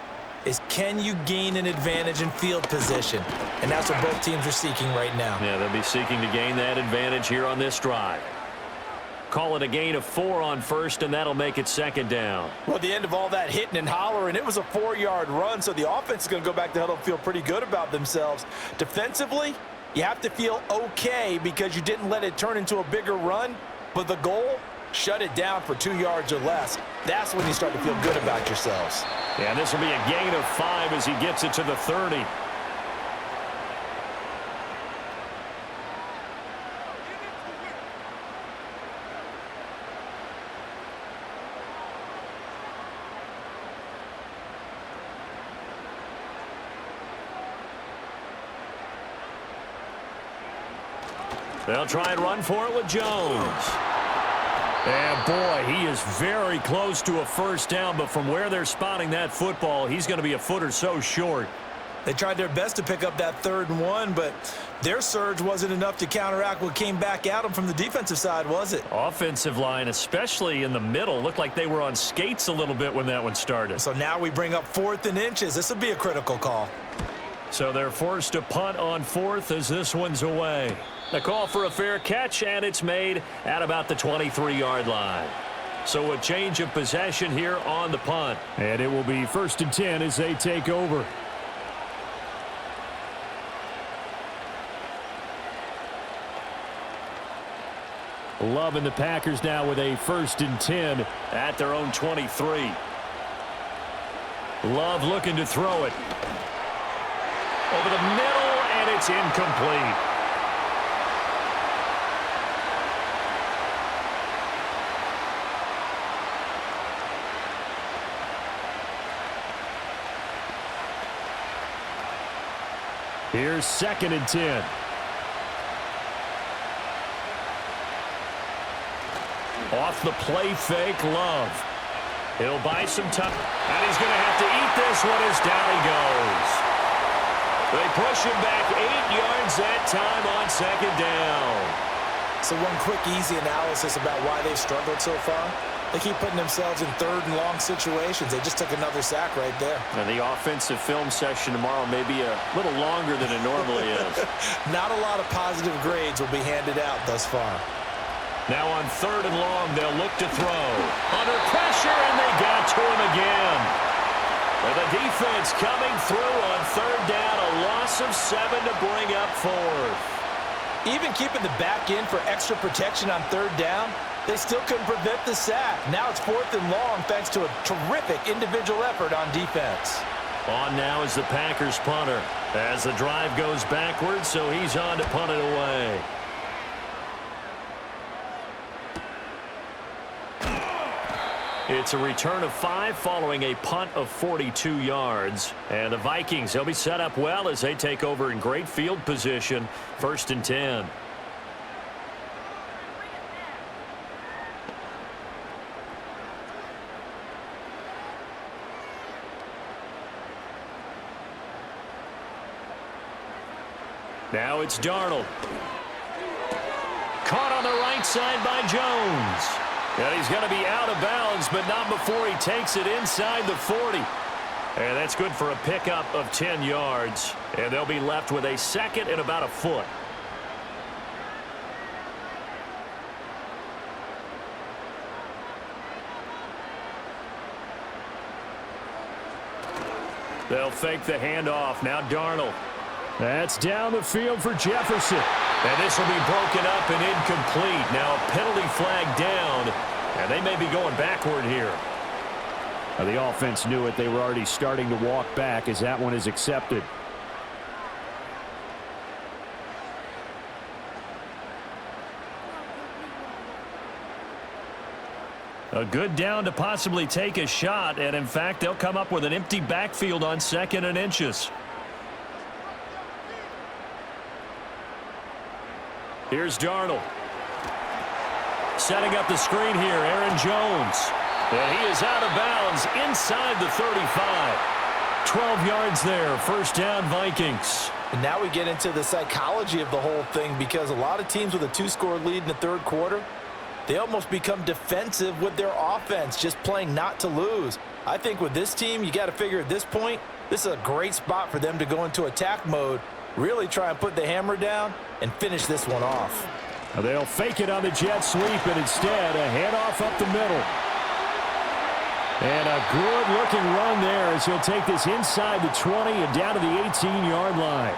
is can you gain an advantage in field position? And that's what both teams are seeking right now. Yeah, they'll be seeking to gain that advantage here on this drive. Call it a gain of 4 on 1st, and that'll make it 2nd down. Well, at the end of all that hitting and hollering, it was a 4-yard run, so the offense is going to go back to huddle and feel pretty good about themselves. Defensively, you have to feel okay because you didn't let it turn into a bigger run, but the goal, shut it down for 2 yards or less. That's when you start to feel good about yourselves. Yeah, this will be a gain of 5 as he gets it to the 30. They'll try and run for it with Jones. And boy, he is very close to a 1st down, but from where they're spotting that football, he's going to be a foot or so short. They tried their best to pick up that 3rd and 1, but their surge wasn't enough to counteract what came back at them from the defensive side, was it? Offensive line, especially in the middle, looked like they were on skates a little bit when that one started. So now we bring up 4th and inches. This will be a critical call. So they're forced to punt on 4th as this one's away. The call for a fair catch, and it's made at about the 23-yard line. So a change of possession here on the punt. And it will be 1st and 10 as they take over. Love and the Packers now with a 1st and 10 at their own 23. Love looking to throw it. Over the middle, and it's incomplete. Here's 2nd and 10. Off the play fake, Love. He'll buy some time, and he's going to have to eat this one as down he goes. They push him back 8 yards that time on 2nd down. So one quick, easy analysis about why they've struggled so far. They keep putting themselves in 3rd and long situations. They just took another sack right there. And the offensive film session tomorrow may be a little longer than it normally is. Not a lot of positive grades will be handed out thus far. Now on 3rd and long, they'll look to throw. Under pressure, and they got to him again. And the defense coming through on 3rd down, a loss of 7 to bring up 4th. Even keeping the back in for extra protection on 3rd down, they still couldn't prevent the sack. Now it's 4th and long thanks to a terrific individual effort on defense. On now is the Packers punter as the drive goes backwards, so he's on to punt it away. It's a return of 5 following a punt of 42 yards. And the Vikings, they'll be set up well as they take over in great field position. 1st and 10. Now it's Darnold. Caught on the right side by Jones. And he's going to be out of bounds, but not before he takes it inside the 40. And that's good for a pickup of 10 yards. And they'll be left with a 2nd and about a foot. They'll fake the handoff. Now Darnold. That's down the field for Jefferson. And this will be broken up and incomplete. Now a penalty flag down, and they may be going backward here. The offense knew it. They were already starting to walk back as that one is accepted. A good down to possibly take a shot, and in fact, they'll come up with an empty backfield on 2nd and inches. Here's Darnold. Setting up the screen here, Aaron Jones. And he is out of bounds inside the 35. 12 yards there, 1st down Vikings. And now we get into the psychology of the whole thing, because a lot of teams with a 2-score lead in the 3rd quarter, they almost become defensive with their offense, just playing not to lose. I think with this team, you got to figure at this point, this is a great spot for them to go into attack mode, really try and put the hammer down and finish this one off. They'll fake it on the jet sweep, and instead a handoff up the middle. And a good-looking run there as he'll take this inside the 20 and down to the 18-yard line.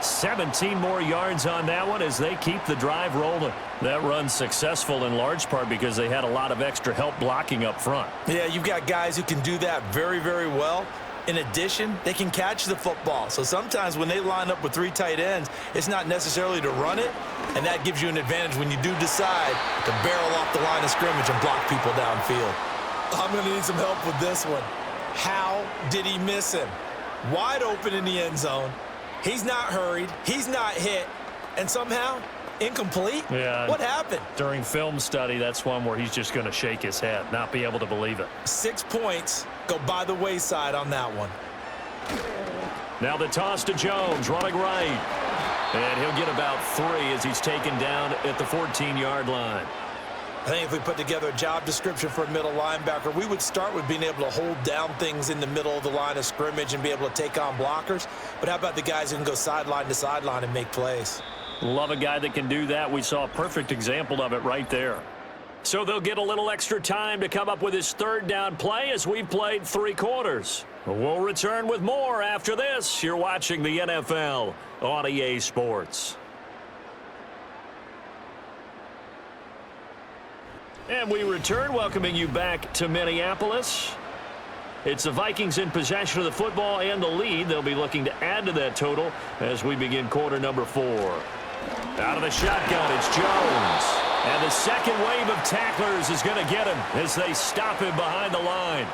17 more yards on that one as they keep the drive rolling. That run's successful in large part because they had a lot of extra help blocking up front. Yeah, you've got guys who can do that very, very well. In addition, they can catch the football. So sometimes when they line up with 3 tight ends, it's not necessarily to run it, and that gives you an advantage when you do decide to barrel off the line of scrimmage and block people downfield. I'm going to need some help with this one. How did he miss him? Wide open in the end zone. He's not hurried. He's not hit. And somehow, incomplete? Yeah. What happened? During film study, that's one where he's just going to shake his head, not be able to believe it. 6 points go by the wayside on that one. Now the toss to Jones, running right. And he'll get about 3 as he's taken down at the 14-yard line. I think if we put together a job description for a middle linebacker, we would start with being able to hold down things in the middle of the line of scrimmage and be able to take on blockers. But how about the guys who can go sideline to sideline and make plays? Love a guy that can do that. We saw a perfect example of it right there. So they'll get a little extra time to come up with his 3rd down play as we've played 3 quarters. We'll return with more after this. You're watching the NFL on EA Sports. And we return, welcoming you back to Minneapolis. It's the Vikings in possession of the football and the lead. They'll be looking to add to that total as we begin quarter number 4. Out of the shotgun, it's Jones. And the second wave of tacklers is going to get him as they stop him behind the line.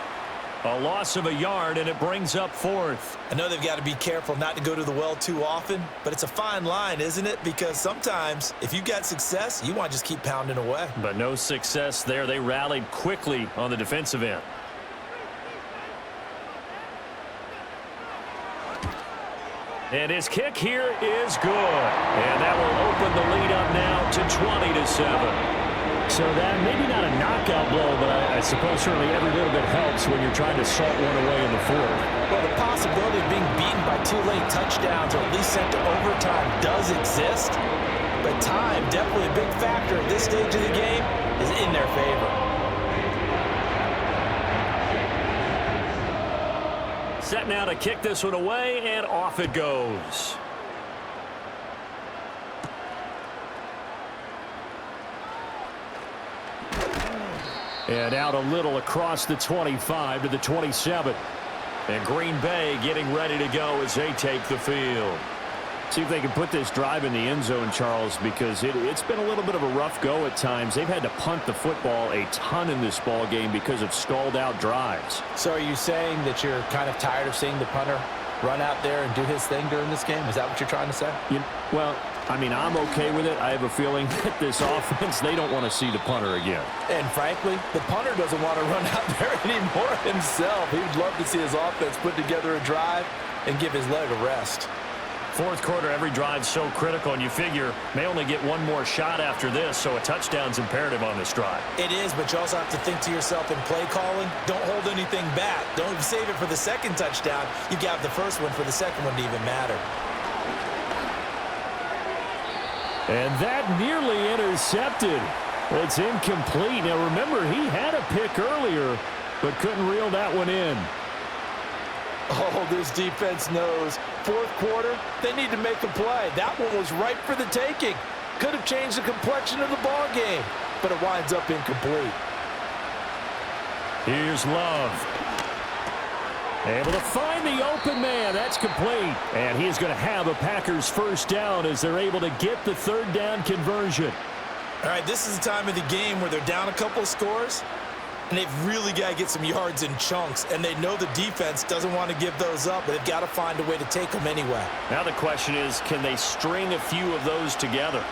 A loss of a yard, and it brings up 4th. I know they've got to be careful not to go to the well too often, but it's a fine line, isn't it? Because sometimes, if you've got success, you want to just keep pounding away. But no success there. They rallied quickly on the defensive end. And his kick here is good. And that will open the lead up now to 20-7. So that maybe not a knockout blow, but I suppose certainly every little bit helps when you're trying to salt one away in the 4th. Well, the possibility of being beaten by 2 late touchdowns or at least sent to overtime does exist. But time, definitely a big factor at this stage of the game, is in their favor. Set now to kick this one away, and off it goes. And out a little across the 25 to the 27. And Green Bay getting ready to go as they take the field. See if they can put this drive in the end zone, Charles, because it's been a little bit of a rough go at times. They've had to punt the football a ton in this ball game because of stalled-out drives. So are you saying that you're kind of tired of seeing the punter run out there and do his thing during this game? Is that what you're trying to say? Well, I mean, I'm okay with it. I have a feeling that this offense, they don't want to see the punter again. And frankly, the punter doesn't want to run out there anymore himself. He would love to see his offense put together a drive and give his leg a rest. Fourth quarter, every drive's so critical, and you figure may only get one more shot after this, so a touchdown's imperative on this drive. It is, but you also have to think to yourself in play calling, don't hold anything back. Don't save it for the second touchdown. You got the first one for the second one to even matter. And that nearly intercepted. It's incomplete. Now, remember, he had a pick earlier, but couldn't reel that one in. Oh, this defense knows. Fourth quarter, they need to make a play. That one was ripe for the taking. Could have changed the complexion of the ball game, but it winds up incomplete. Here's Love. Able to find the open man. That's complete. And he is going to have a Packers first down as they're able to get the third down conversion. All right, this is the time of the game where they're down a couple of scores, and they've really got to get some yards in chunks, and they know the defense doesn't want to give those up, but they've got to find a way to take them anyway. Now the question is, can they string a few of those together?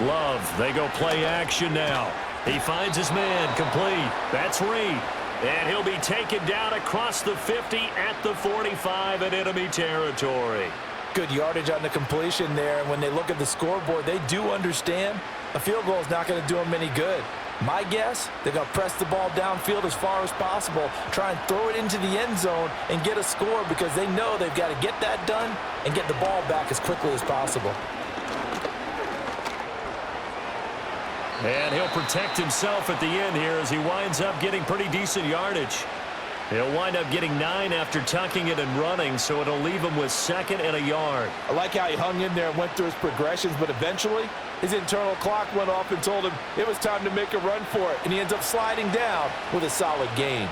Love, they go play action now. He finds his man, complete. That's Reed. And he'll be taken down across the 50 at the 45 in enemy territory. Good yardage on the completion there, and when they look at the scoreboard, they do understand a field goal is not going to do them any good. My guess, they're going to press the ball downfield as far as possible, try and throw it into the end zone and get a score because they know they've got to get that done and get the ball back as quickly as possible. And he'll protect himself at the end here as he winds up getting pretty decent yardage. He'll wind up getting 9 after tucking it and running, so it'll leave him with 2nd and a yard. I like how he hung in there and went through his progressions, but eventually his internal clock went off and told him it was time to make a run for it, and he ends up sliding down with a solid gain.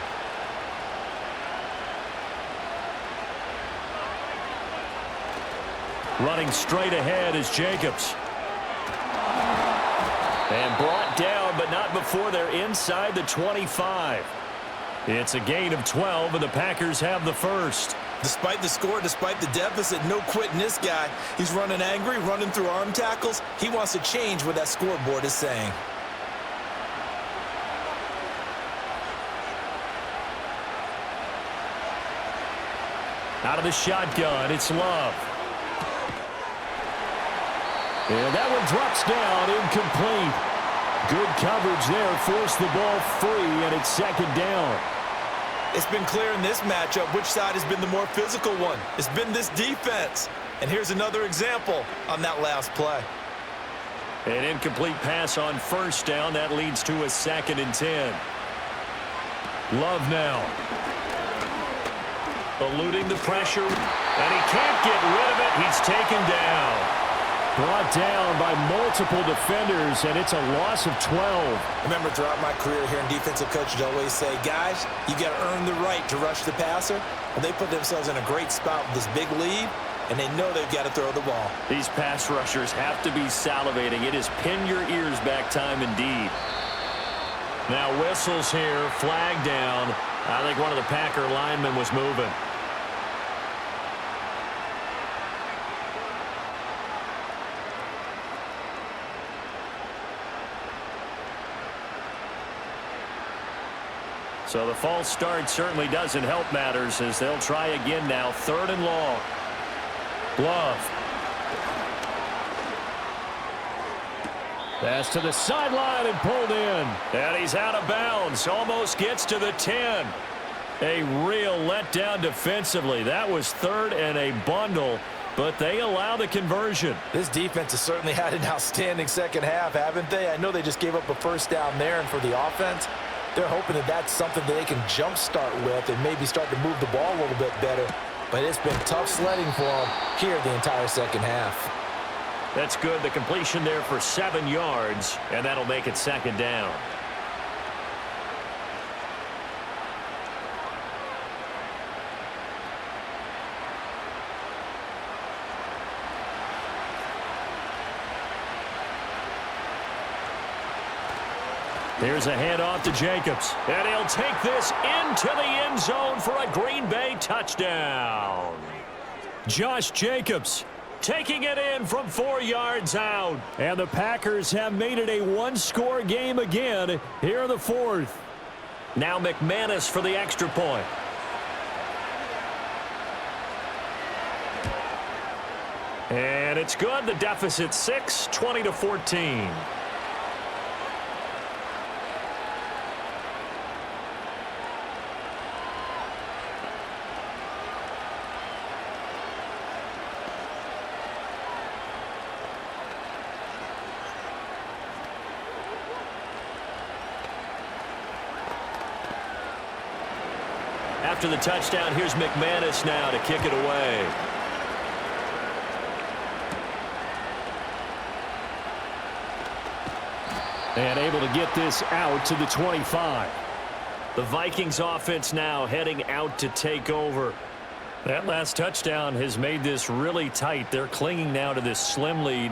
Running straight ahead is Jacobs. And brought down, but not before they're inside the 25. It's a gain of 12, and the Packers have the first. Despite the score, despite the deficit, no quitting this guy. He's running angry, running through arm tackles. He wants to change what that scoreboard is saying. Out of the shotgun, it's Love. And that one drops down, incomplete. Good coverage there, forced the ball free, and it's 2nd down. It's been clear in this matchup which side has been the more physical one. It's been this defense. And here's another example on that last play. An incomplete pass on first down. That leads to a 2nd and 10. Love now. Eluding the pressure, and he can't get rid of it. He's taken down. Brought down by multiple defenders, and it's a loss of 12. Remember, throughout my career here in defensive coaches always say, guys, you got to earn the right to rush the passer. And they put themselves in a great spot with this big lead, and they know they've got to throw the ball. These pass rushers have to be salivating. It is pin your ears back time indeed. Now whistles here, flag down. I think one of the Packer linemen was moving. So the false start certainly doesn't help matters as they'll try again now. 3rd and long. Love. Pass to the sideline and pulled in. And he's out of bounds. Almost gets to the 10. A real letdown defensively. That was 3rd and a bundle, but they allow the conversion. This defense has certainly had an outstanding second half, haven't they? I know they just gave up a first down there, and for the offense, they're hoping that that's something that they can jumpstart with and maybe start to move the ball a little bit better. But it's been tough sledding for them here the entire second half. That's good. The completion there for 7 yards, and that'll make it 2nd down. Here's a handoff to Jacobs. And he'll take this into the end zone for a Green Bay touchdown. Josh Jacobs taking it in from 4 yards out. And the Packers have made it a one-score game again here in the fourth. Now McManus for the extra point. And it's good. The deficit 6, 20-14. After the touchdown, here's McManus now to kick it away. And able to get this out to the 25. The Vikings offense now heading out to take over. That last touchdown has made this really tight. They're clinging now to this slim lead.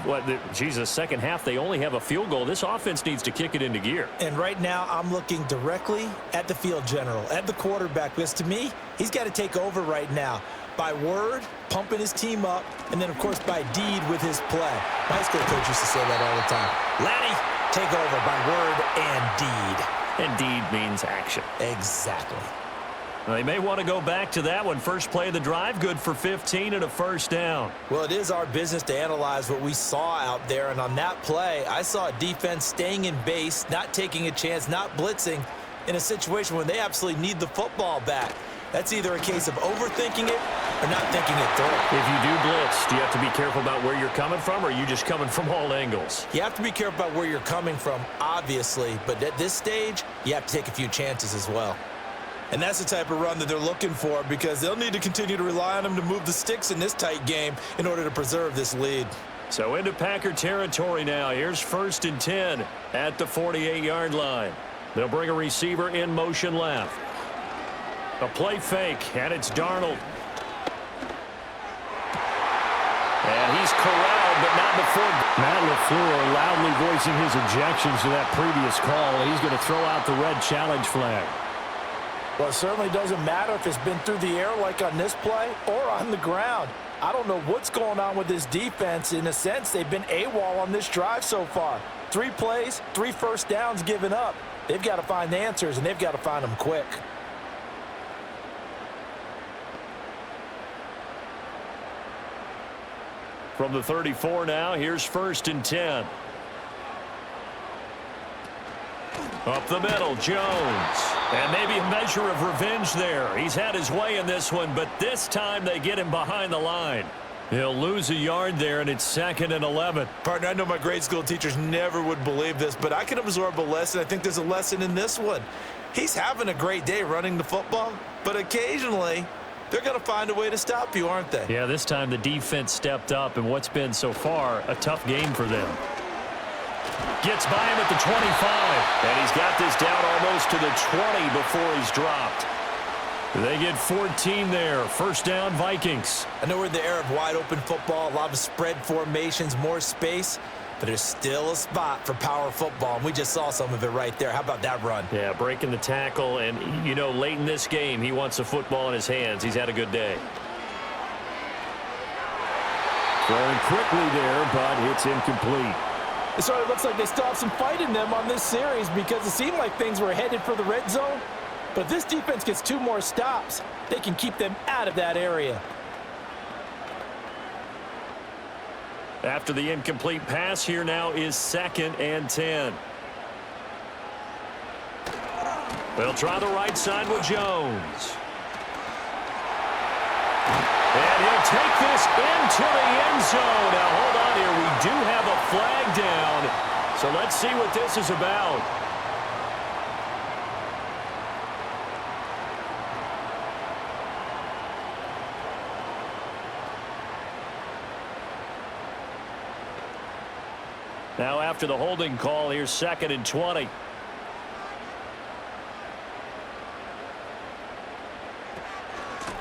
Second half, they only have a field goal. This offense needs to kick it into gear. And right now, I'm looking directly at the field general, at the quarterback, because to me, he's got to take over right now. By word, pumping his team up, and then, of course, by deed with his play. My high school coach used to say that all the time. Laddie, take over by word and deed. And deed means action. Exactly. Well, they may want to go back to that one. First play of the drive, good for 15 and a first down. Well, it is our business to analyze what we saw out there, and on that play, I saw a defense staying in base, not taking a chance, not blitzing in a situation where they absolutely need the football back. That's either a case of overthinking it or not thinking it through. If you do blitz, do you have to be careful about where you're coming from, or are you just coming from all angles? You have to be careful about where you're coming from, obviously, but at this stage, you have to take a few chances as well. And that's the type of run that they're looking for, because they'll need to continue to rely on him to move the sticks in this tight game in order to preserve this lead. So into Packer territory now. Here's 1st and 10 at the 48-yard line. They'll bring a receiver in motion left. A play fake, and it's Darnold. And he's corralled, but not before. Matt LaFleur loudly voicing his objections to that previous call. He's going to throw out the red challenge flag. Well, it certainly doesn't matter if it's been through the air like on this play or on the ground. I don't know what's going on with this defense. In a sense, they've been AWOL on this drive so far. 3 plays, 3 first downs given up. They've got to find the answers, and they've got to find them quick. From the 34 now, here's 1st and 10. Up the middle, Jones. And maybe a measure of revenge there. He's had his way in this one, but this time they get him behind the line. He'll lose a yard there, and it's 2nd and 11. Partner, I know my grade school teachers never would believe this, but I can absorb a lesson. I think there's a lesson in this one. He's having a great day running the football, but occasionally they're going to find a way to stop you, aren't they? Yeah, this time the defense stepped up, and what's been so far a tough game for them. Gets by him at the 25, and he's got this down almost to the 20 before he's dropped. They get 14 there. First down, Vikings. I know we're in the era of wide-open football, a lot of spread formations, more space, but there's still a spot for power football, and we just saw some of it right there. How about that run? Yeah, breaking the tackle, and, you know, late in this game, he wants the football in his hands. He's had a good day. Throwing quickly there, but it's incomplete. It sort of looks like they still have some fight in them on this series, because it seemed like things were headed for the red zone. But if this defense gets 2 more stops, they can keep them out of that area. After the incomplete pass, here now is 2nd and 10. They'll try the right side with Jones. And he'll take this into the end zone. Now, hold on here. We do have a flag down. So let's see what this is about. Now, after the holding call, here's 2nd and 20.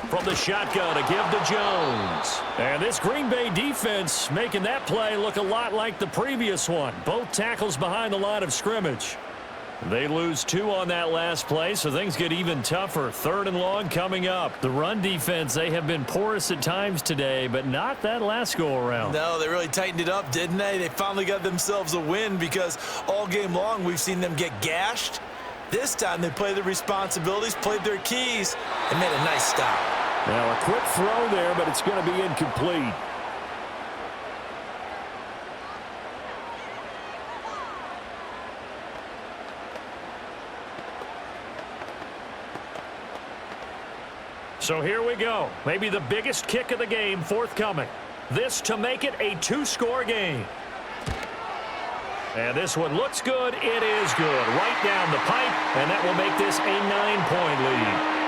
From the shotgun, a give to Jones. And this Green Bay defense making that play look a lot like the previous one. Both tackles behind the line of scrimmage. They lose 2 on that last play, so things get even tougher. 3rd and long coming up. The run defense, they have been porous at times today, but not that last go-around. No, they really tightened it up, didn't they? They finally got themselves a win because all game long we've seen them get gashed. This time they played their responsibilities, played their keys, and made a nice stop. Now a quick throw there, but it's going to be incomplete. So here we go. Maybe the biggest kick of the game forthcoming. This to make it a 2-score game. And this one looks good. It is good. Right down the pipe, and that will make this a 9-point lead.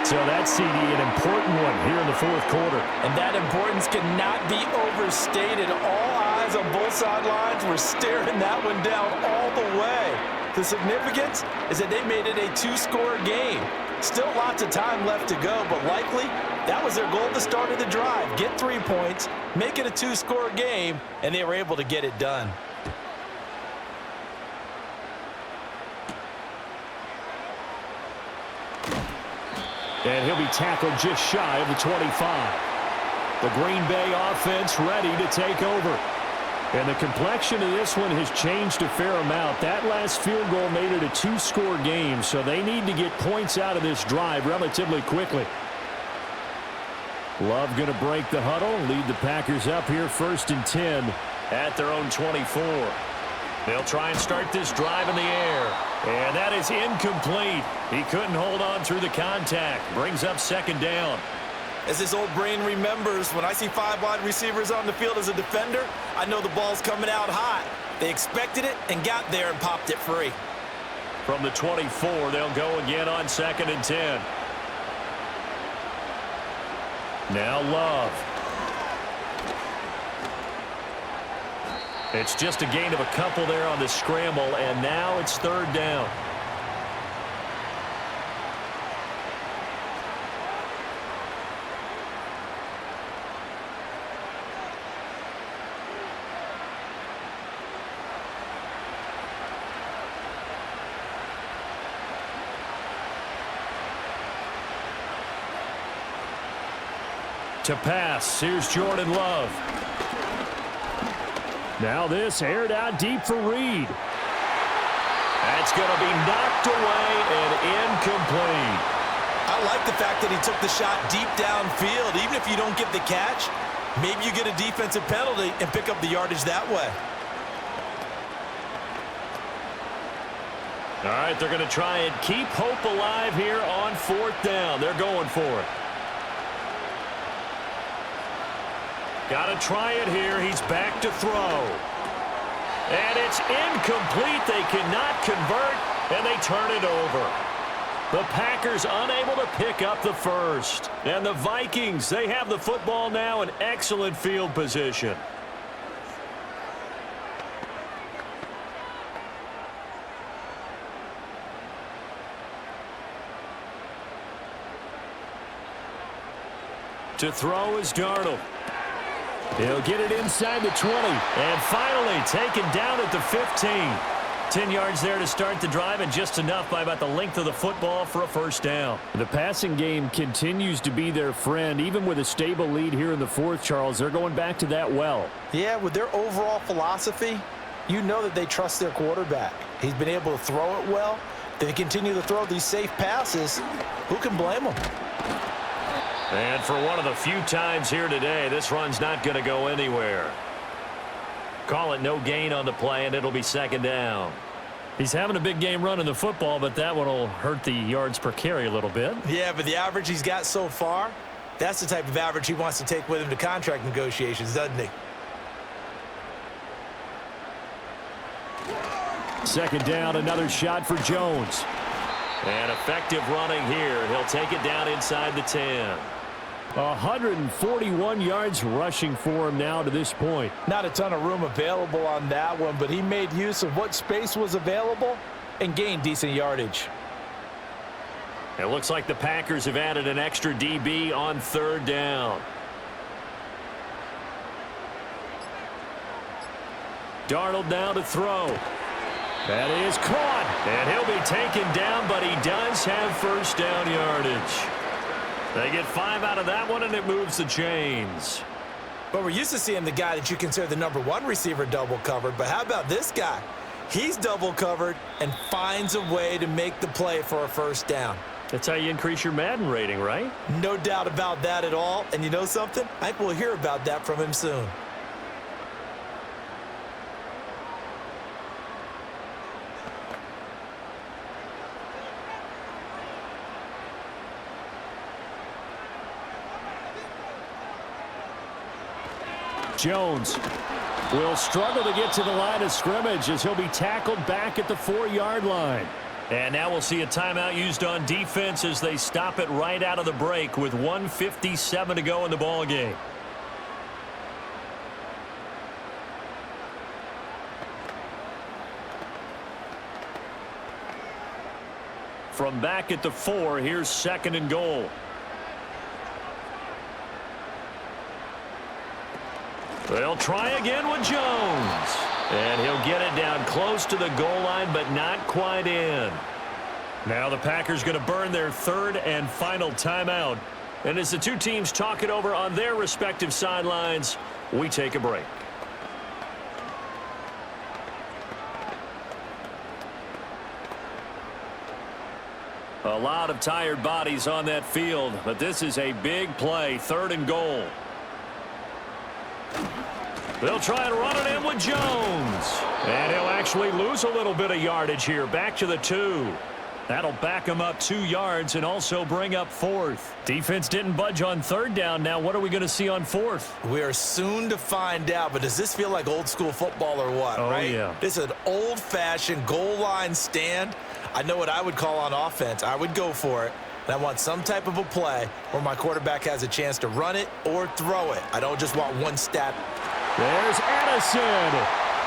So that's, CD, an important one here in the 4th quarter. And that importance cannot be overstated. All eyes on both sidelines were staring that one down all the way. The significance is that they made it a 2-score game. Still lots of time left to go, but likely that was their goal at the start of the drive. Get 3 points, make it a 2-score game, and they were able to get it done. And he'll be tackled just shy of the 25. The Green Bay offense ready to take over. And the complexion of this one has changed a fair amount. That last field goal made it a 2-score game, so they need to get points out of this drive relatively quickly. Love going to break the huddle, lead the Packers up here 1st and 10 at their own 24. They'll try and start this drive in the air. And that is incomplete. He couldn't hold on through the contact. Brings up 2nd down. As his old brain remembers, when I see 5 wide receivers on the field as a defender, I know the ball's coming out hot. They expected it and got there and popped it free. From the 24, they'll go again on 2nd and 10. Now Love. It's just a gain of a couple there on the scramble, and now it's 3rd down. To pass, here's Jordan Love. Now this aired out deep for Reed. That's going to be knocked away and incomplete. I like the fact that he took the shot deep downfield. Even if you don't get the catch, maybe you get a defensive penalty and pick up the yardage that way. All right, they're going to try and keep hope alive here on 4th down. They're going for it. Got to try it here. He's back to throw. And it's incomplete. They cannot convert, and they turn it over. The Packers unable to pick up the first. And the Vikings, they have the football now in excellent field position. To throw is Darnold. He'll get it inside the 20. And finally taken down at the 15. 10 yards there to start the drive, and just enough by about the length of the football for a 1st down. The passing game continues to be their friend. Even with a stable lead here in the 4th, Charles, they're going back to that well. Yeah, with their overall philosophy, you know that they trust their quarterback. He's been able to throw it well. They continue to throw these safe passes. Who can blame them? And for one of the few times here today, this run's not going to go anywhere. Call it no gain on the play, and it'll be 2nd down. He's having a big game running the football, but that one will hurt the yards per carry a little bit. Yeah, but the average he's got so far, that's the type of average he wants to take with him to contract negotiations, doesn't he? 2nd down, another shot for Jones. And effective running here. He'll take it down inside the 10. 141 yards rushing for him now to this point. Not a ton of room available on that one, but he made use of what space was available and gained decent yardage. It looks like the Packers have added an extra DB on 3rd down. Darnold now to throw. That is caught. And he'll be taken down, but he does have first down yardage. They get 5 out of that one, and it moves the chains. But we're used to seeing the guy that you consider the #1 receiver double covered. But how about this guy? He's double covered and finds a way to make the play for a first down. That's how you increase your Madden rating, right? No doubt about that at all. And you know something? I think we'll hear about that from him soon. Jones will struggle to get to the line of scrimmage as he'll be tackled back at the 4-yard line. And now we'll see a timeout used on defense as they stop it right out of the break with 1:57 to go in the ball game. From back at the 4, here's 2nd and goal. They'll try again with Jones. And he'll get it down close to the goal line, but not quite in. Now the Packers going to burn their 3rd and final timeout. And as the two teams talk it over on their respective sidelines, we take a break. A lot of tired bodies on that field, but this is a big play, 3rd and goal. They'll try and run it in with Jones. And he'll actually lose a little bit of yardage here. Back to the 2. That'll back him up 2 yards and also bring up 4th. Defense didn't budge on 3rd down. Now what are we going to see on 4th? We are soon to find out, but does this feel like old school football or what, right? Yeah. This is an old-fashioned goal line stand. I know what I would call on offense. I would go for it. And I want some type of a play where my quarterback has a chance to run it or throw it. I don't just want one stat. There's Addison.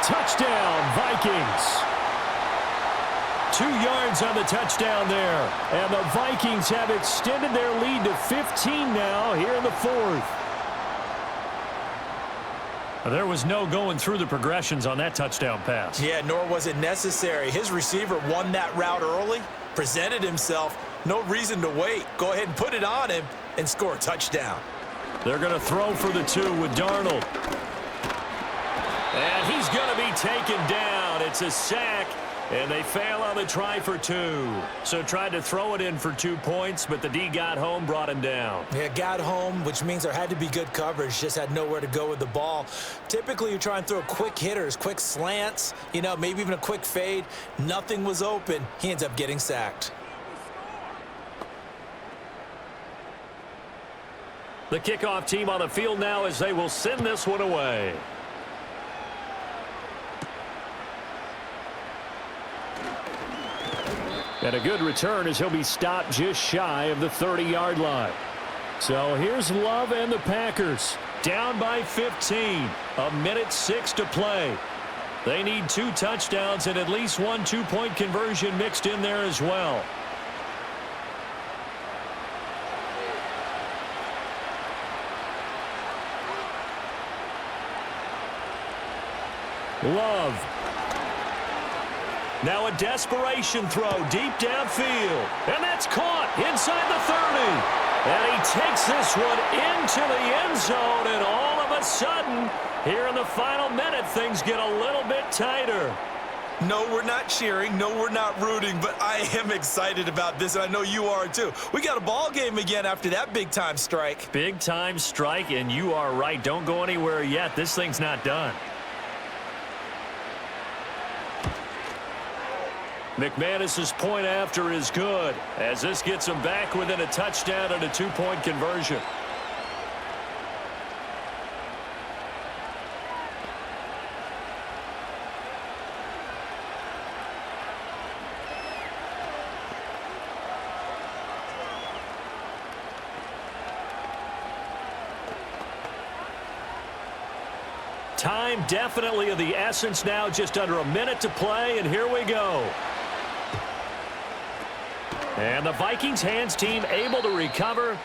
Touchdown, Vikings. 2 yards on the touchdown there. And the Vikings have extended their lead to 15 now here in the 4th. There was no going through the progressions on that touchdown pass. Yeah, nor was it necessary. His receiver won that route early, presented himself. No reason to wait. Go ahead and put it on him and score a touchdown. They're going to throw for the 2 with Darnold. And he's going to be taken down. It's a sack, and they fail on the try for 2. So tried to throw it in for 2 points, but the D got home, brought him down. Yeah, got home, which means there had to be good coverage. Just had nowhere to go with the ball. Typically, you try and throw quick hitters, quick slants, you know, maybe even a quick fade. Nothing was open. He ends up getting sacked. The kickoff team on the field now as they will send this one away. And a good return as he'll be stopped just shy of the 30-yard line. So here's Love and the Packers. Down by 15. 1:06 to play. They need 2 touchdowns and at least 1 two-point conversion mixed in there as well. Love. Now a desperation throw deep downfield. And that's caught inside the 30. And he takes this one into the end zone. And all of a sudden, here in the final minute, things get a little bit tighter. No, we're not cheering. No, we're not rooting. But I am excited about this, and I know you are too. We got a ball game again after that big-time strike. Big-time strike, and you are right. Don't go anywhere yet. This thing's not done. McManus's point after is good, as this gets him back within a touchdown and a 2-point conversion. Time definitely of the essence now, just under a minute to play, and here we go. And the Vikings hands team able to recover,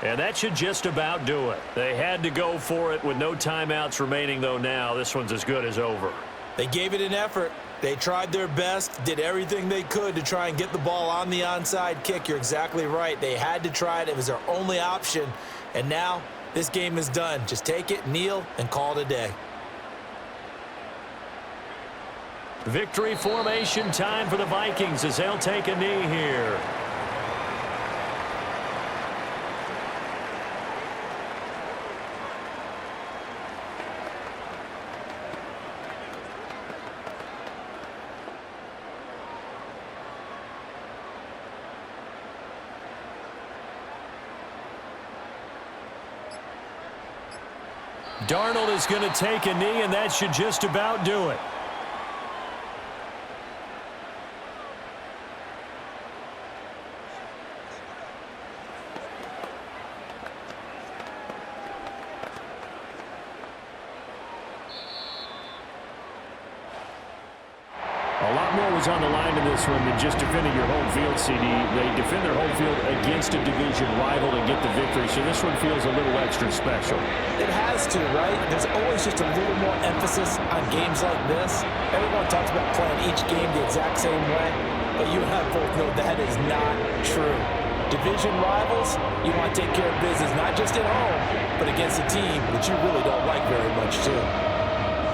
and that should just about do it. They had to go for it with no timeouts remaining, though now. This one's as good as over. They gave it an effort. They tried their best, did everything they could to try and get the ball on the onside kick. You're exactly right. They had to try it. It was their only option. And now this game is done. Just take it, kneel, and call it a day. Victory formation time for the Vikings as they'll take a knee here. Darnold is going to take a knee, and that should just about do it. A lot more was on the line in this one than just defending your home field, CD. They defend their home field against a division rival and get the victory, so this one feels a little extra special. It has to, right? There's always just a little more emphasis on games like this. Everyone talks about playing each game the exact same way, but you and I both know that is not true. Division rivals, you want to take care of business, not just at home, but against a team that you really don't like very much, too.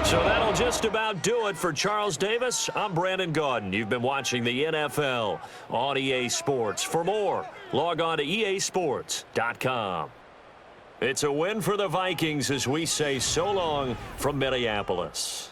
So that'll just about do it for Charles Davis. I'm Brandon Gaudin. You've been watching the NFL on EA Sports. For more, log on to easports.com. It's a win for the Vikings as we say so long from Minneapolis.